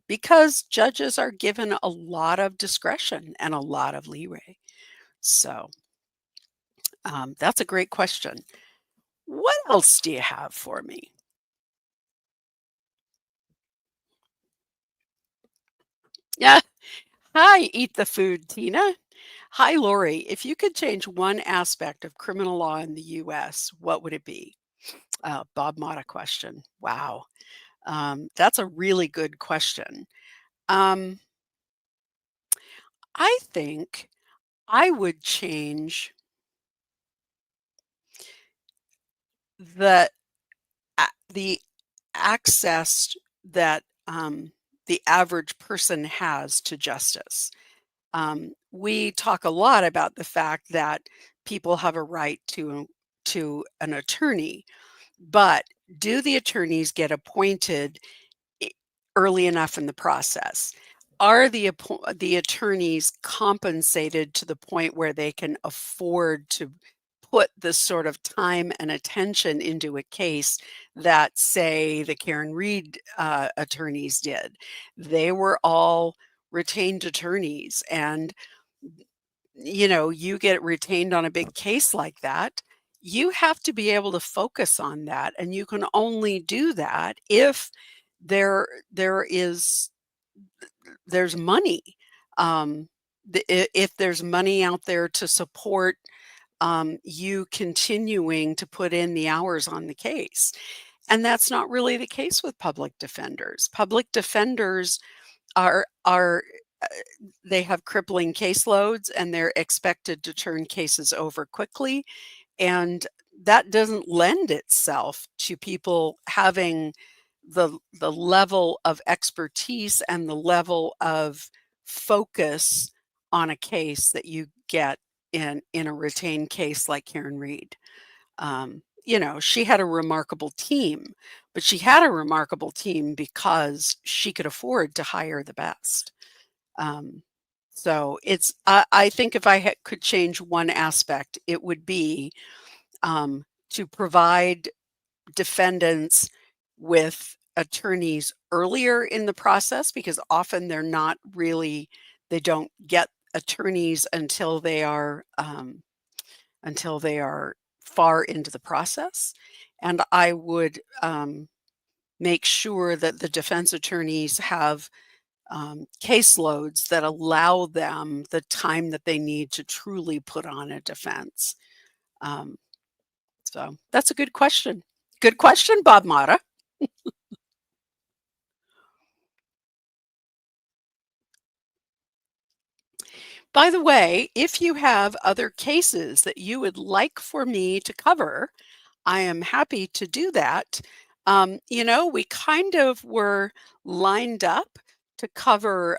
S1: because judges are given a lot of discretion and a lot of leeway. So, that's a great question. What else do you have for me? Yeah. Hi, Eat the Food, Tina. Hi, Lori. If you could change one aspect of criminal law in the US, what would it be? Bob Motta question. Wow. That's a really good question. Um, I think I would change the the access that the average person has to justice. We talk a lot about the fact that people have a right to an attorney, but do the attorneys get appointed e- early enough in the process? Are the attorneys compensated to the point where they can afford to put the sort of time and attention into a case that, say, the Karen Reed attorneys did? They were all retained attorneys, and you get retained on a big case like that. You have to be able to focus on that, and you can only do that if there is there's money. If there's money out there to support you continuing to put in the hours on the case. And that's not really the case with public defenders. Public defenders are uh, they have crippling caseloads and they're expected to turn cases over quickly, and that doesn't lend itself to people having the level of expertise and the level of focus on a case that you get in a retained case like Karen Reed. She had a remarkable team, but she had a remarkable team because she could afford to hire the best. Um, so I think if I could change one aspect, it would be to provide defendants with attorneys earlier in the process, because often they don't get attorneys until they are far into the process. And I would make sure that the defense attorneys have caseloads that allow them the time that they need to truly put on a defense. Um, so that's a good question. Good question, Bob Mata. By the way, if you have other cases that you would like for me to cover, I am happy to do that. We kind of were lined up to cover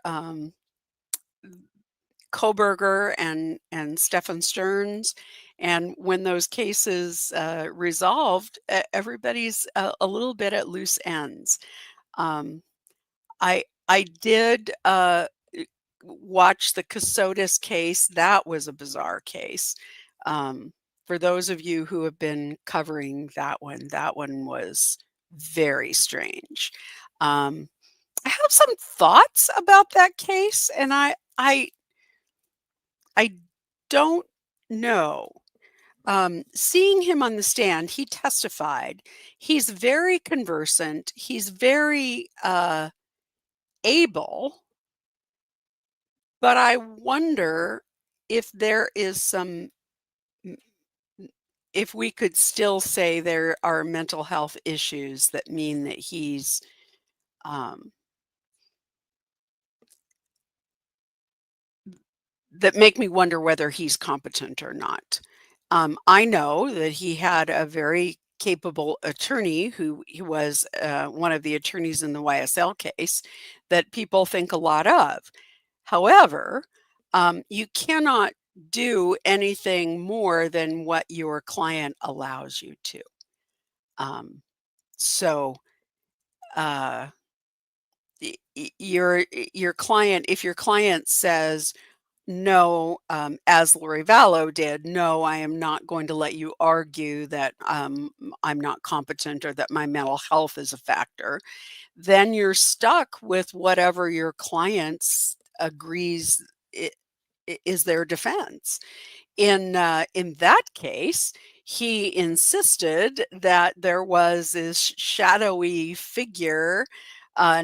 S1: Koberger and Stefan Stearns. And when those cases resolved, everybody's a little bit at loose ends. Um, I did watch the Casotis case. That was a bizarre case. For those of you who have been covering that one was very strange. Um, I have some thoughts about that case, and I don't know. Seeing him on the stand, he testified. He's very conversant. He's very able, but I wonder if there is if we could still say there are mental health issues that mean that um, that make me wonder whether he's competent or not. I know that he had a very capable attorney who he was one of the attorneys in the YSL case that people think a lot of. However, you cannot do anything more than what your client allows you to. So, uh, your client, if your client says, no, as Lori Vallow did, no, I am not going to let you argue that I'm not competent or that my mental health is a factor, then you're stuck with whatever your clients agrees is their defense. In that case, he insisted that there was this shadowy figure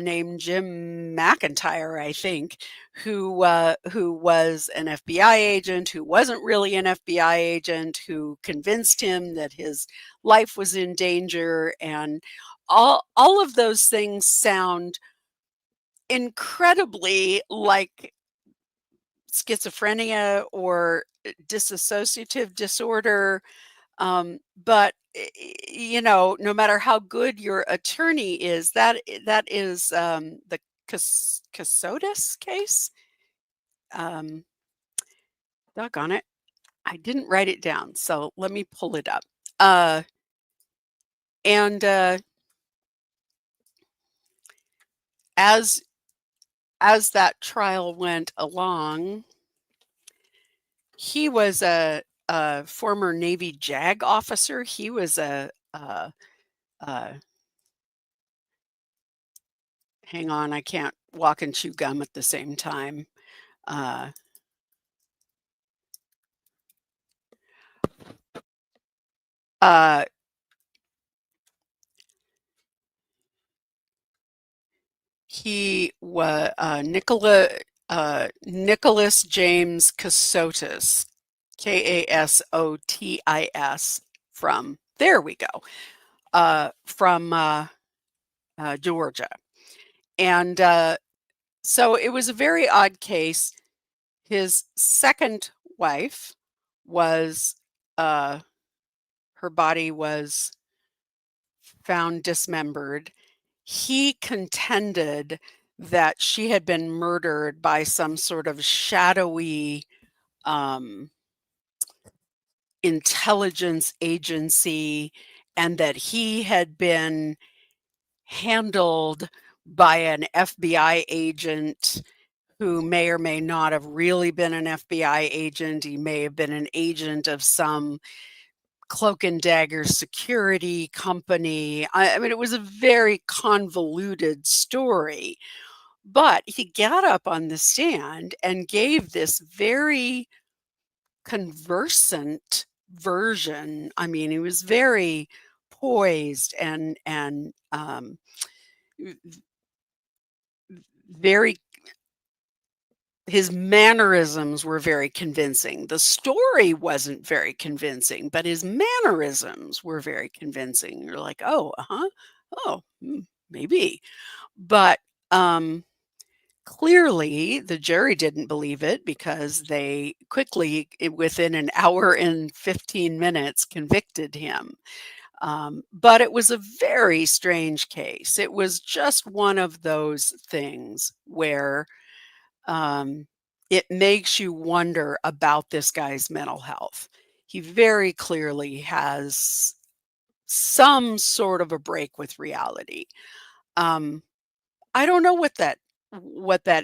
S1: named Jim McIntyre, I think, who was an FBI agent, who wasn't really an FBI agent, who convinced him that his life was in danger, and all of those things sound incredibly like schizophrenia or dissociative disorder. But no matter how good your attorney is, that is the Casotis case. Doggone it, I didn't write it down, so let me pull it up. And as that trial went along, he was a former Navy JAG officer. He was hang on, I can't walk and chew gum at the same time. Uh, uh, he was Nicholas James Casotis, Kasotis, from there we go, from Georgia. And so it was a very odd case. His second wife was, her body was found dismembered. He contended that she had been murdered by some sort of shadowy intelligence agency, and that he had been handled by an FBI agent who may or may not have really been an FBI agent. He may have been an agent of some cloak and dagger security company. I mean, it was a very convoluted story, but he got up on the stand and gave this very conversant version. I mean, he was very poised and very his mannerisms were very convincing. The story wasn't very convincing, but his mannerisms were very convincing. You're like, "Oh, uh-huh. Oh, maybe." But, clearly, the jury didn't believe it because they quickly, within an hour and 15 minutes, convicted him. But it was a very strange case. It was just one of those things where um, it makes you wonder about this guy's mental health. He very clearly has some sort of a break with reality. Um, I don't know what that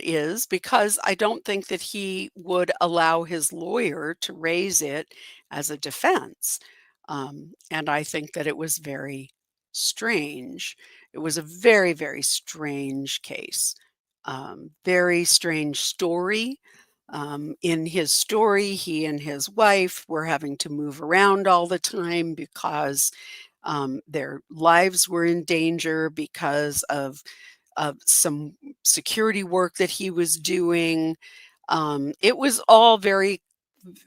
S1: is because I don't think that he would allow his lawyer to raise it as a defense. And I think that it was very strange. It was a very, very strange case. Very strange story. In his story, he and his wife were having to move around all the time because their lives were in danger because of some security work that he was doing. It was all very,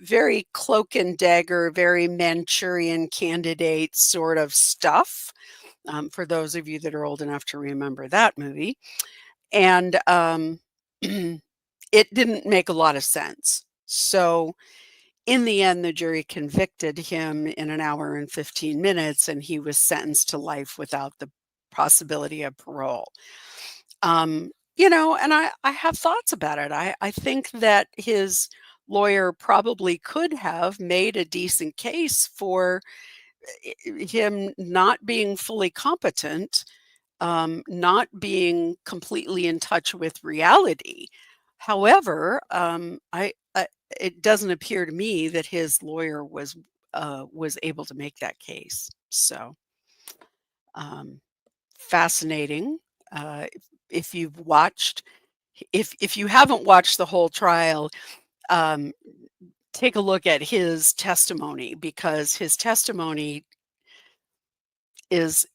S1: very cloak and dagger, very Manchurian candidate sort of stuff. For those of you that are old enough to remember that movie. And it didn't make a lot of sense. So in the end, the jury convicted him in an hour and 15 minutes, and he was sentenced to life without the possibility of parole. And I have thoughts about it. I think that his lawyer probably could have made a decent case for him not being fully competent, not being completely in touch with reality. However, it doesn't appear to me that his lawyer was able to make that case. So um, fascinating. Uh, if you've watched, if you haven't watched the whole trial, um, take a look at his testimony because his testimony is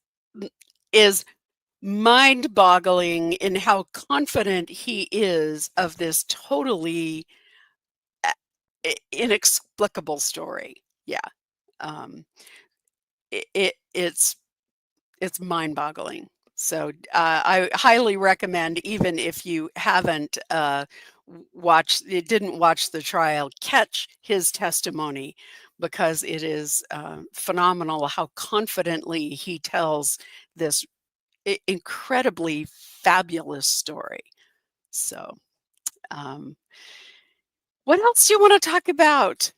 S1: is mind-boggling in how confident he is of this totally inexplicable story. Yeah, um, it's mind-boggling. So I highly recommend, even if you haven't didn't watch the trial, catch his testimony because it is phenomenal how confidently he tells this incredibly fabulous story. So, um, what else do you want to talk about?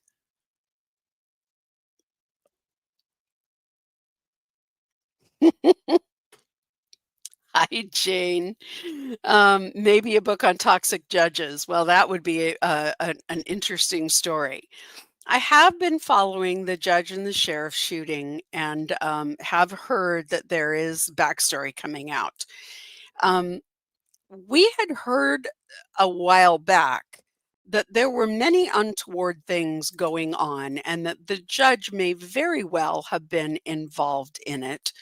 S1: Hi, Jane. Maybe a book on toxic judges. Well, that would be an interesting story. I have been following the judge and the sheriff shooting and have heard that there is backstory coming out. Um, we had heard a while back that there were many untoward things going on and that the judge may very well have been involved in it.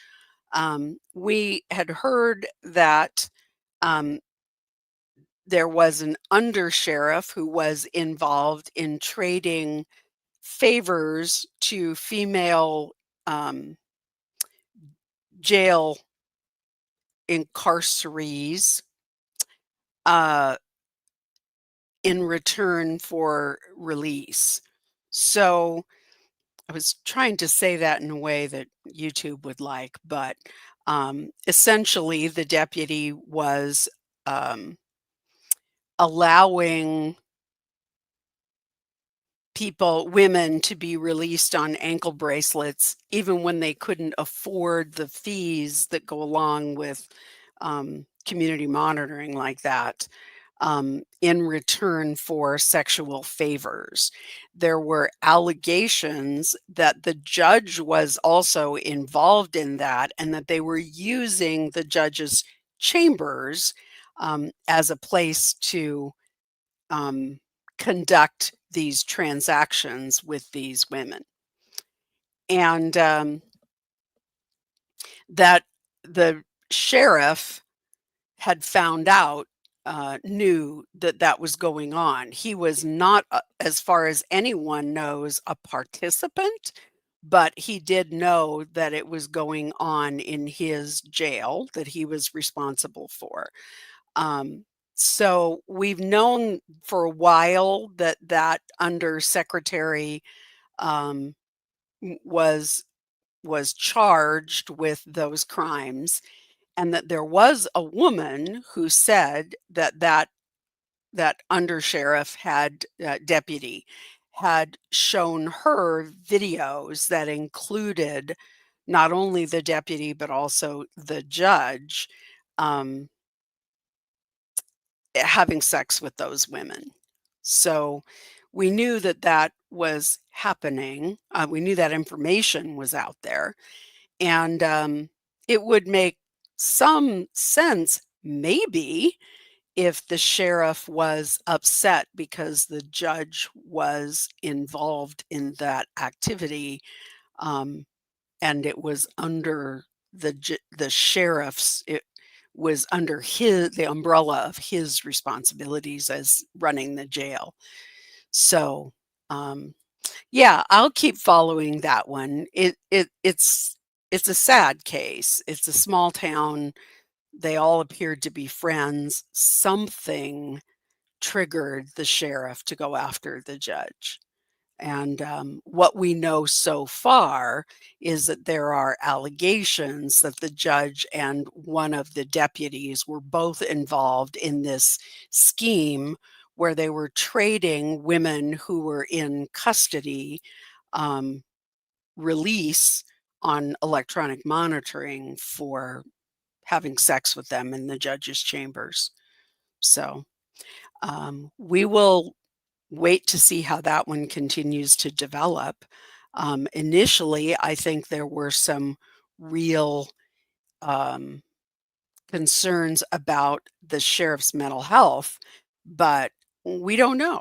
S1: We had heard that um, there was an undersheriff who was involved in trading favors to female um, jail incarcerees uh, in return for release. So I was trying to say that in a way that YouTube would like, but essentially the deputy was um, allowing women to be released on ankle bracelets, even when they couldn't afford the fees that go along with community monitoring like that. in return for sexual favors. There were allegations that the judge was also involved in that and that they were using the judge's chambers as a place to conduct these transactions with these women. And that the sheriff had found out, knew that that was going on. He was not, as far as anyone knows, a participant, but he did know that it was going on in his jail that he was responsible for. So we've known for a while that that undersecretary um, was charged with those crimes, and that there was a woman who said that that undersheriff had deputy had shown her videos that included not only the deputy but also the judge um, having sex with those women. So we knew that that was happening. We knew that information was out there. And it would make some sense, maybe, if the sheriff was upset because the judge was involved in that activity, and it was under the sheriff's. It was under the umbrella of his responsibilities as running the jail. So, yeah, I'll keep following that one. It's a sad case. It's a small town. They all appeared to be friends. Something triggered the sheriff to go after the judge. And what we know so far is that there are allegations that the judge and one of the deputies were both involved in this scheme where they were trading women who were in custody um, release on electronic monitoring for having sex with them in the judge's chambers. So we will wait to see how that one continues to develop. Initially, I think there were some real um, concerns about the sheriff's mental health, but we don't know.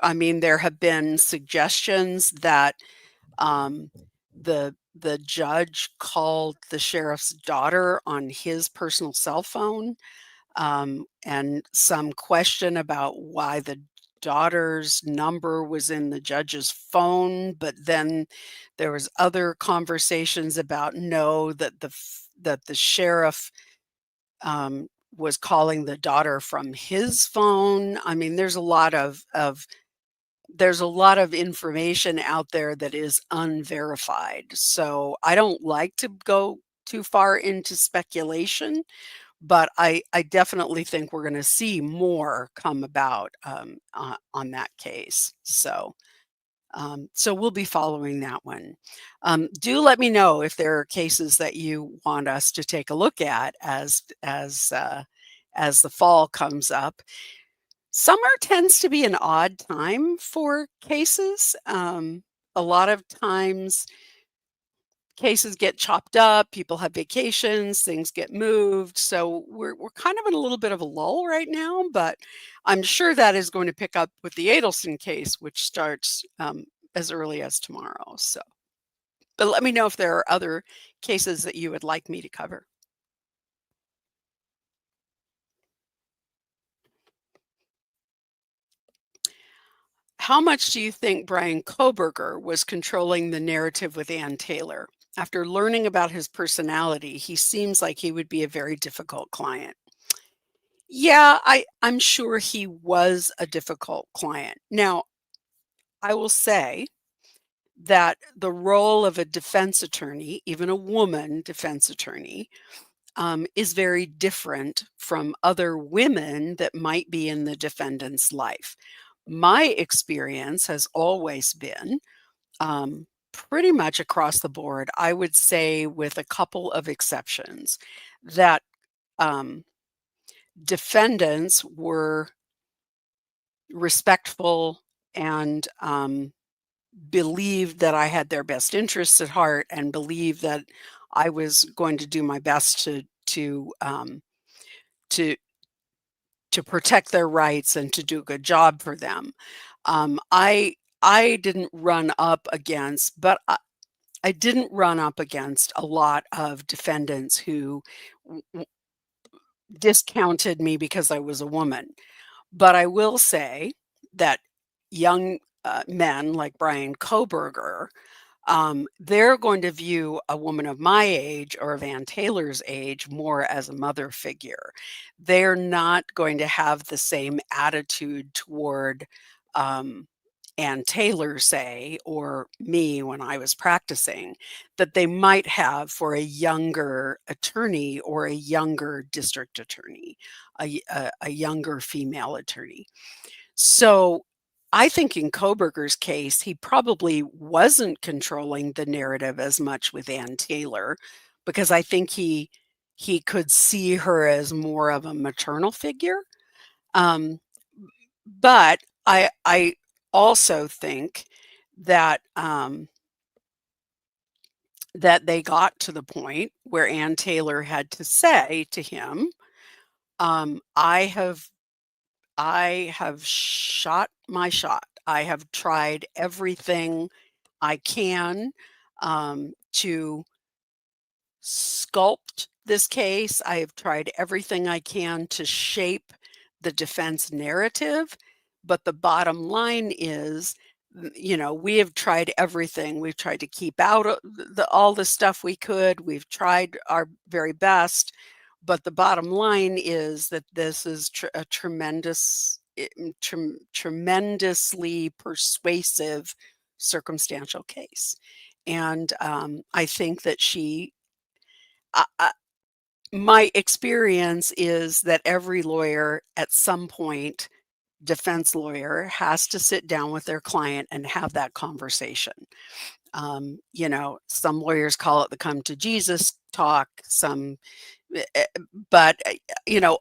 S1: I mean, there have been suggestions that the judge called the sheriff's daughter on his personal cell phone, and some question about why the daughter's number was in the judge's phone, but then there was other conversations about no, that that the sheriff was calling the daughter from his phone. I mean, there's a lot of information out there that is unverified. So I don't like to go too far into speculation, but I definitely think we're going to see more come about on that case. So so we'll be following that one. Do let me know if there are cases that you want us to take a look at as the fall comes up. Summer tends to be an odd time for cases. A lot of times cases get chopped up, people have vacations, things get moved. So we're kind of in a little bit of a lull right now, but I'm sure that is going to pick up with the Adelson case, which starts as early as tomorrow. So, but let me know if there are other cases that you would like me to cover. How much do you think Brian Koberger was controlling the narrative with Ann Taylor? After learning about his personality, he seems like he would be a very difficult client. Yeah, I'm sure he was a difficult client. Now, I will say that the role of a defense attorney, even a woman defense attorney, is very different from other women that might be in the defendant's life. My experience has always been pretty much across the board, I would say, with a couple of exceptions, that um, defendants were respectful and believed that I had their best interests at heart and believed that I was going to do my best to to protect their rights and to do a good job for them. I didn't run up against, but I didn't run up against a lot of defendants who discounted me because I was a woman. But I will say that young men like Brian Koberger, they're going to view a woman of my age or Van Taylor's age more as a mother figure. They're not going to have the same attitude toward Ann Taylor, say, or me when I was practicing, that they might have for a younger attorney or a younger district attorney, a younger female attorney. So I think in Koberger's case, he probably wasn't controlling the narrative as much with Ann Taylor because I think he could see her as more of a maternal figure. But I also think that that they got to the point where Ann Taylor had to say to him, I have shot my shot. I have tried everything I can to sculpt this case. I have tried everything I can to shape the defense narrative. But the bottom line is, we have tried everything. We've tried to keep out all the stuff we could. We've tried our very best. But the bottom line is that this is a tremendously persuasive circumstantial case. And I think that my experience is that every lawyer at some point, defense lawyer, has to sit down with their client and have that conversation. Some lawyers call it the come to Jesus talk, but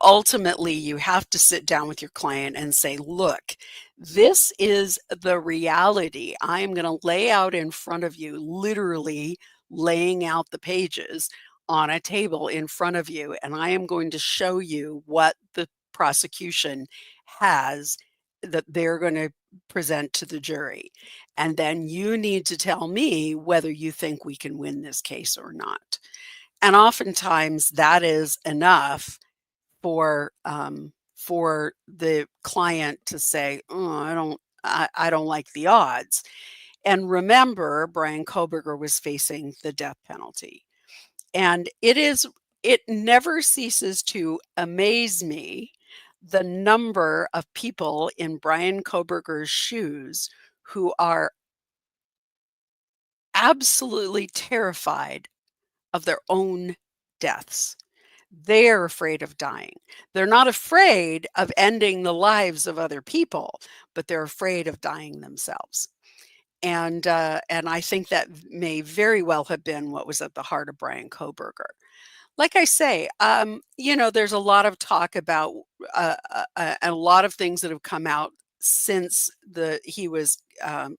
S1: ultimately you have to sit down with your client and say, look, this is the reality. I am going to lay out in front of you, literally laying out the pages on a table in front of you, and I am going to show you what the prosecution has that they're going to present to the jury. And then you need to tell me whether you think we can win this case or not. And oftentimes that is enough for the client to say, oh, I don't like the odds. And remember, Brian Koberger was facing the death penalty. And it never ceases to amaze me the number of people in Brian Koberger's shoes who are absolutely terrified of their own deaths. They're afraid of dying. They're not afraid of ending the lives of other people, but they're afraid of dying themselves. And I think that may very well have been what was at the heart of Brian Koberger. Like I say, there's a lot of talk about and a lot of things that have come out since he was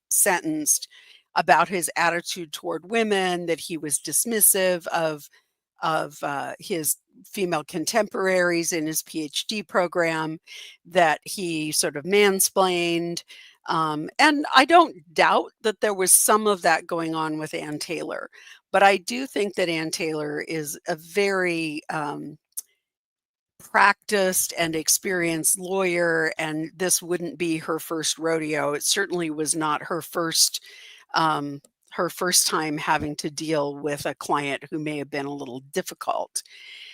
S1: sentenced about his attitude toward women, that he was dismissive of his female contemporaries in his PhD program, that he sort of mansplained. And I don't doubt that there was some of that going on with Ann Taylor, but I do think that Ann Taylor is a very practiced and experienced lawyer, and this wouldn't be her first rodeo. It certainly was not her first time having to deal with a client who may have been a little difficult.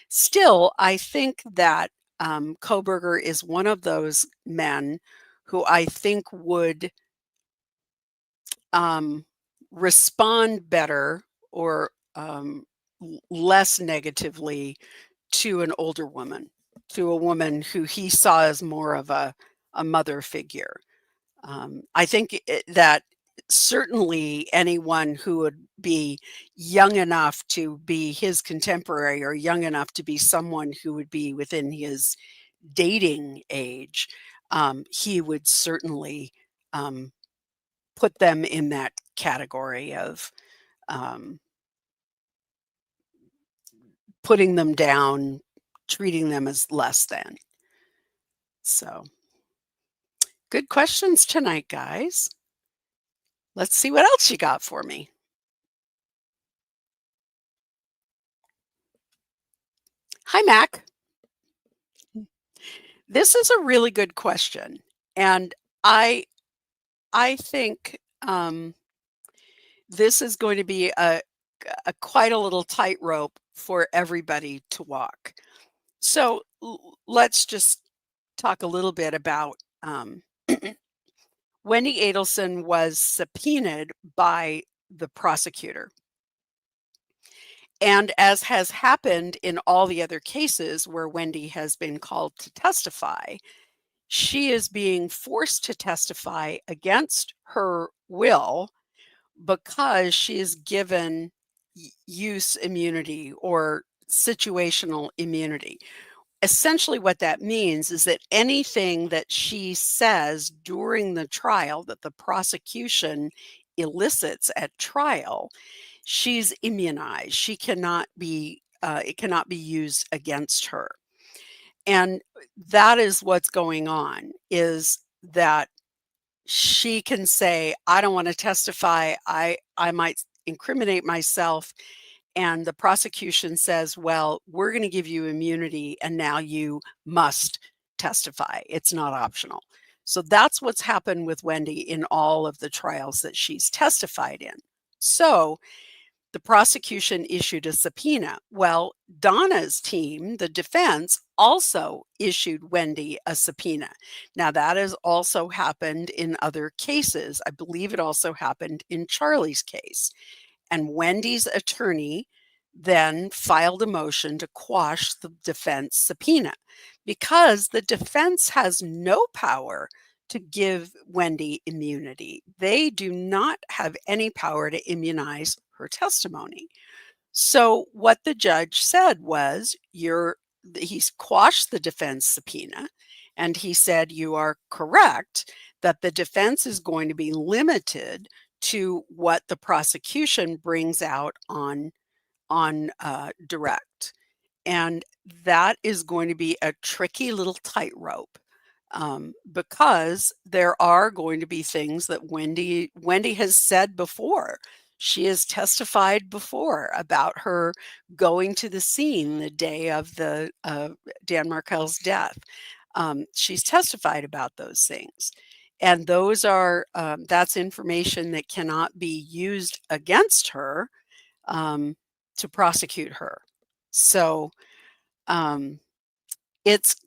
S1: Still, I think that Koberger is one of those men who I think would respond better or less negatively to an older woman, to a woman who he saw as more of a mother figure. I think that certainly anyone who would be young enough to be his contemporary or young enough to be someone who would be within his dating age, he would certainly um, put them in that category of um, putting them down, treating them as less than. So, good questions tonight, guys. Let's see what else you got for me. Hi, Mac. This is a really good question, and I I think this is going to be a quite a little tightrope for everybody to walk. So let's just talk a little bit about Wendy Adelson was subpoenaed by the prosecutor. And as has happened in all the other cases where Wendy has been called to testify, she is being forced to testify against her will because she is given use immunity or situational immunity. Essentially, what that means is that anything that she says during the trial that the prosecution elicits at trial, she's immunized. She cannot be, it cannot be used against her. And that is what's going on, is that she can say, I don't want to testify. I might incriminate myself. And the prosecution says, well, we're going to give you immunity and now you must testify. It's not optional. So that's what's happened with Wendy in all of the trials that she's testified in. So the prosecution issued a subpoena. Well, Donna's team, the defense, also issued Wendy a subpoena. Now, that has also happened in other cases. I believe it also happened in Charlie's case. And Wendy's attorney then filed a motion to quash the defense subpoena because the defense has no power to give Wendy immunity. They do not have any power to immunize her testimony. So what the judge said was, he's quashed the defense subpoena, and he said, you are correct that the defense is going to be limited to what the prosecution brings out on direct. And that is going to be a tricky little tightrope, because there are going to be things that Wendy has said before. She has testified before about her going to the scene the day of the Dan Markel's death. She's testified about those things. And those are that's information that cannot be used against her to prosecute her. So it's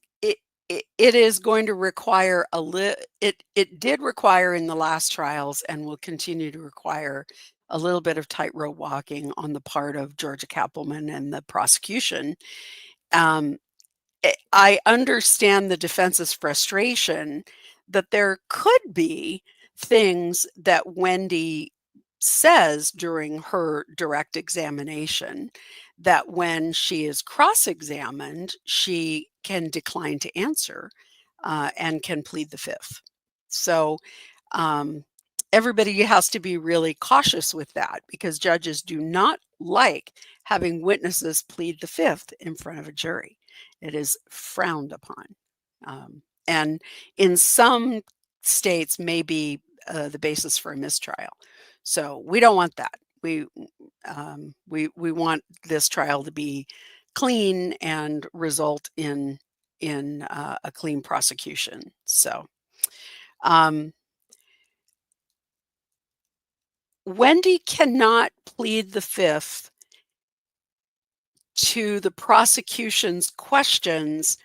S1: it is going to require it did require in the last trials and will continue to require a little bit of tightrope walking on the part of Georgia Kappelman and the prosecution. Um, I understand the defense's frustration that there could be things that Wendy says during her direct examination that when she is cross-examined, she can decline to answer and can plead the fifth. So um, everybody has to be really cautious with that because judges do not like having witnesses plead the fifth in front of a jury. It is frowned upon. And in some states may be the basis for a mistrial. So we don't want that. We want this trial to be clean and result in a clean prosecution. So Wendy cannot plead the fifth to the prosecution's questions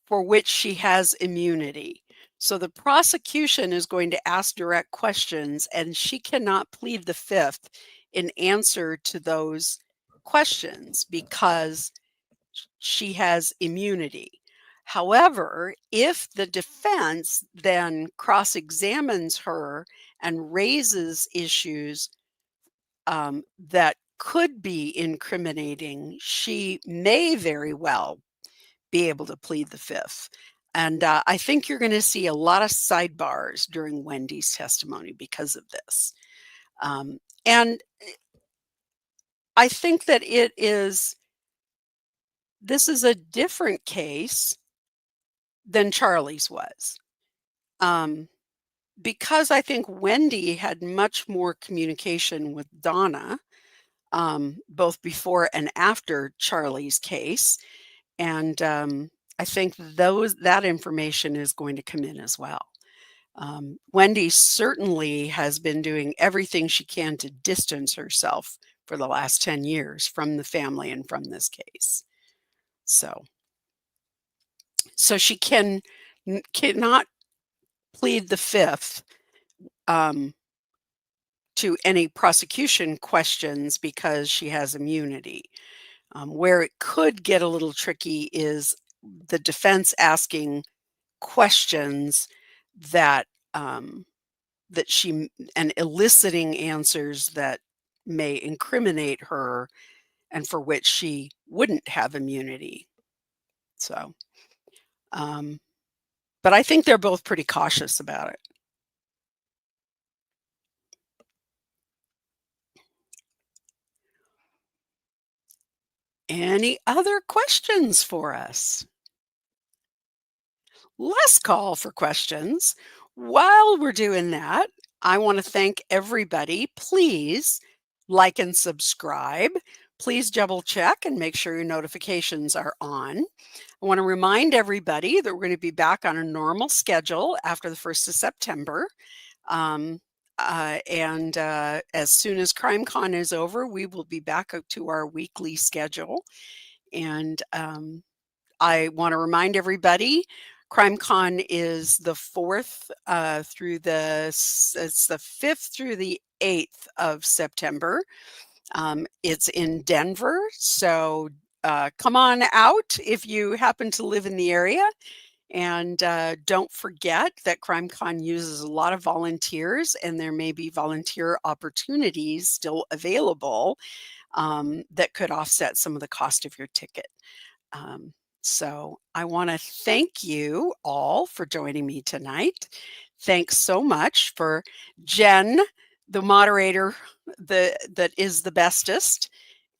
S1: for which she has immunity. So the prosecution is going to ask direct questions, and she cannot plead the fifth in answer to those questions because she has immunity. However, if the defense then cross-examines her and raises issues that could be incriminating, she may very well be able to plead the fifth. And I think you're going to see a lot of sidebars during Wendy's testimony because of this. And I think that this is a different case than Charlie's was. Because I think Wendy had much more communication with Donna, both before and after Charlie's case. And I think that information is going to come in as well. Wendy certainly has been doing everything she can to distance herself for the last 10 years from the family and from this case. So she cannot plead the fifth to any prosecution questions because she has immunity. Where it could get a little tricky is the defense asking questions that and eliciting answers that may incriminate her and for which she wouldn't have immunity. So, but I think they're both pretty cautious about it. Any other questions for us? Last call for questions. While we're doing that, I want to thank everybody. Please like and subscribe. Please double check and make sure your notifications are on. I want to remind everybody that we're going to be back on a normal schedule after the 1st of September. As soon as CrimeCon is over, we will be back to our weekly schedule. And I want to remind everybody, CrimeCon is the 4th through it's the 5th through the 8th of September. It's in Denver, so come on out if you happen to live in the area. And don't forget that CrimeCon uses a lot of volunteers, and there may be volunteer opportunities still available that could offset some of the cost of your ticket. So I want to thank you all for joining me tonight. Thanks so much for Jen, the moderator that is the bestest.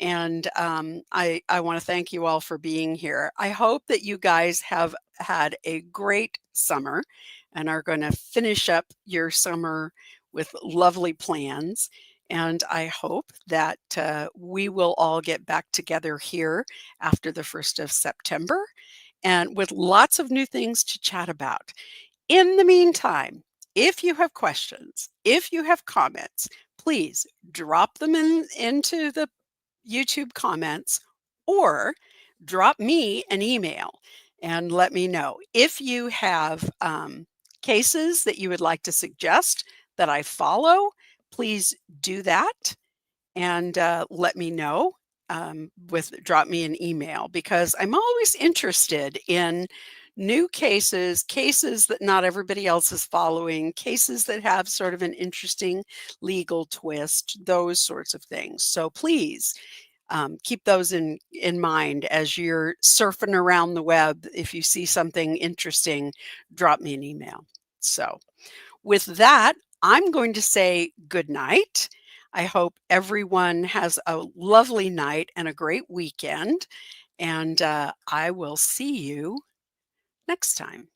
S1: And I want to thank you all for being here. I hope that you guys have had a great summer and are going to finish up your summer with lovely plans. And I hope that we will all get back together here after the 1st of September and with lots of new things to chat about. In the meantime, if you have questions, if you have comments, please drop them into the YouTube comments or drop me an email and let me know. If you have cases that you would like to suggest that I follow, please do that and let me know. Drop me an email because I'm always interested in new cases that not everybody else is following, cases that have sort of an interesting legal twist, those sorts of things. So please keep those in mind as you're surfing around the web. If you see something interesting, drop me an email. So with that, I'm going to say good night. I hope everyone has a lovely night and a great weekend. And I will see you next time.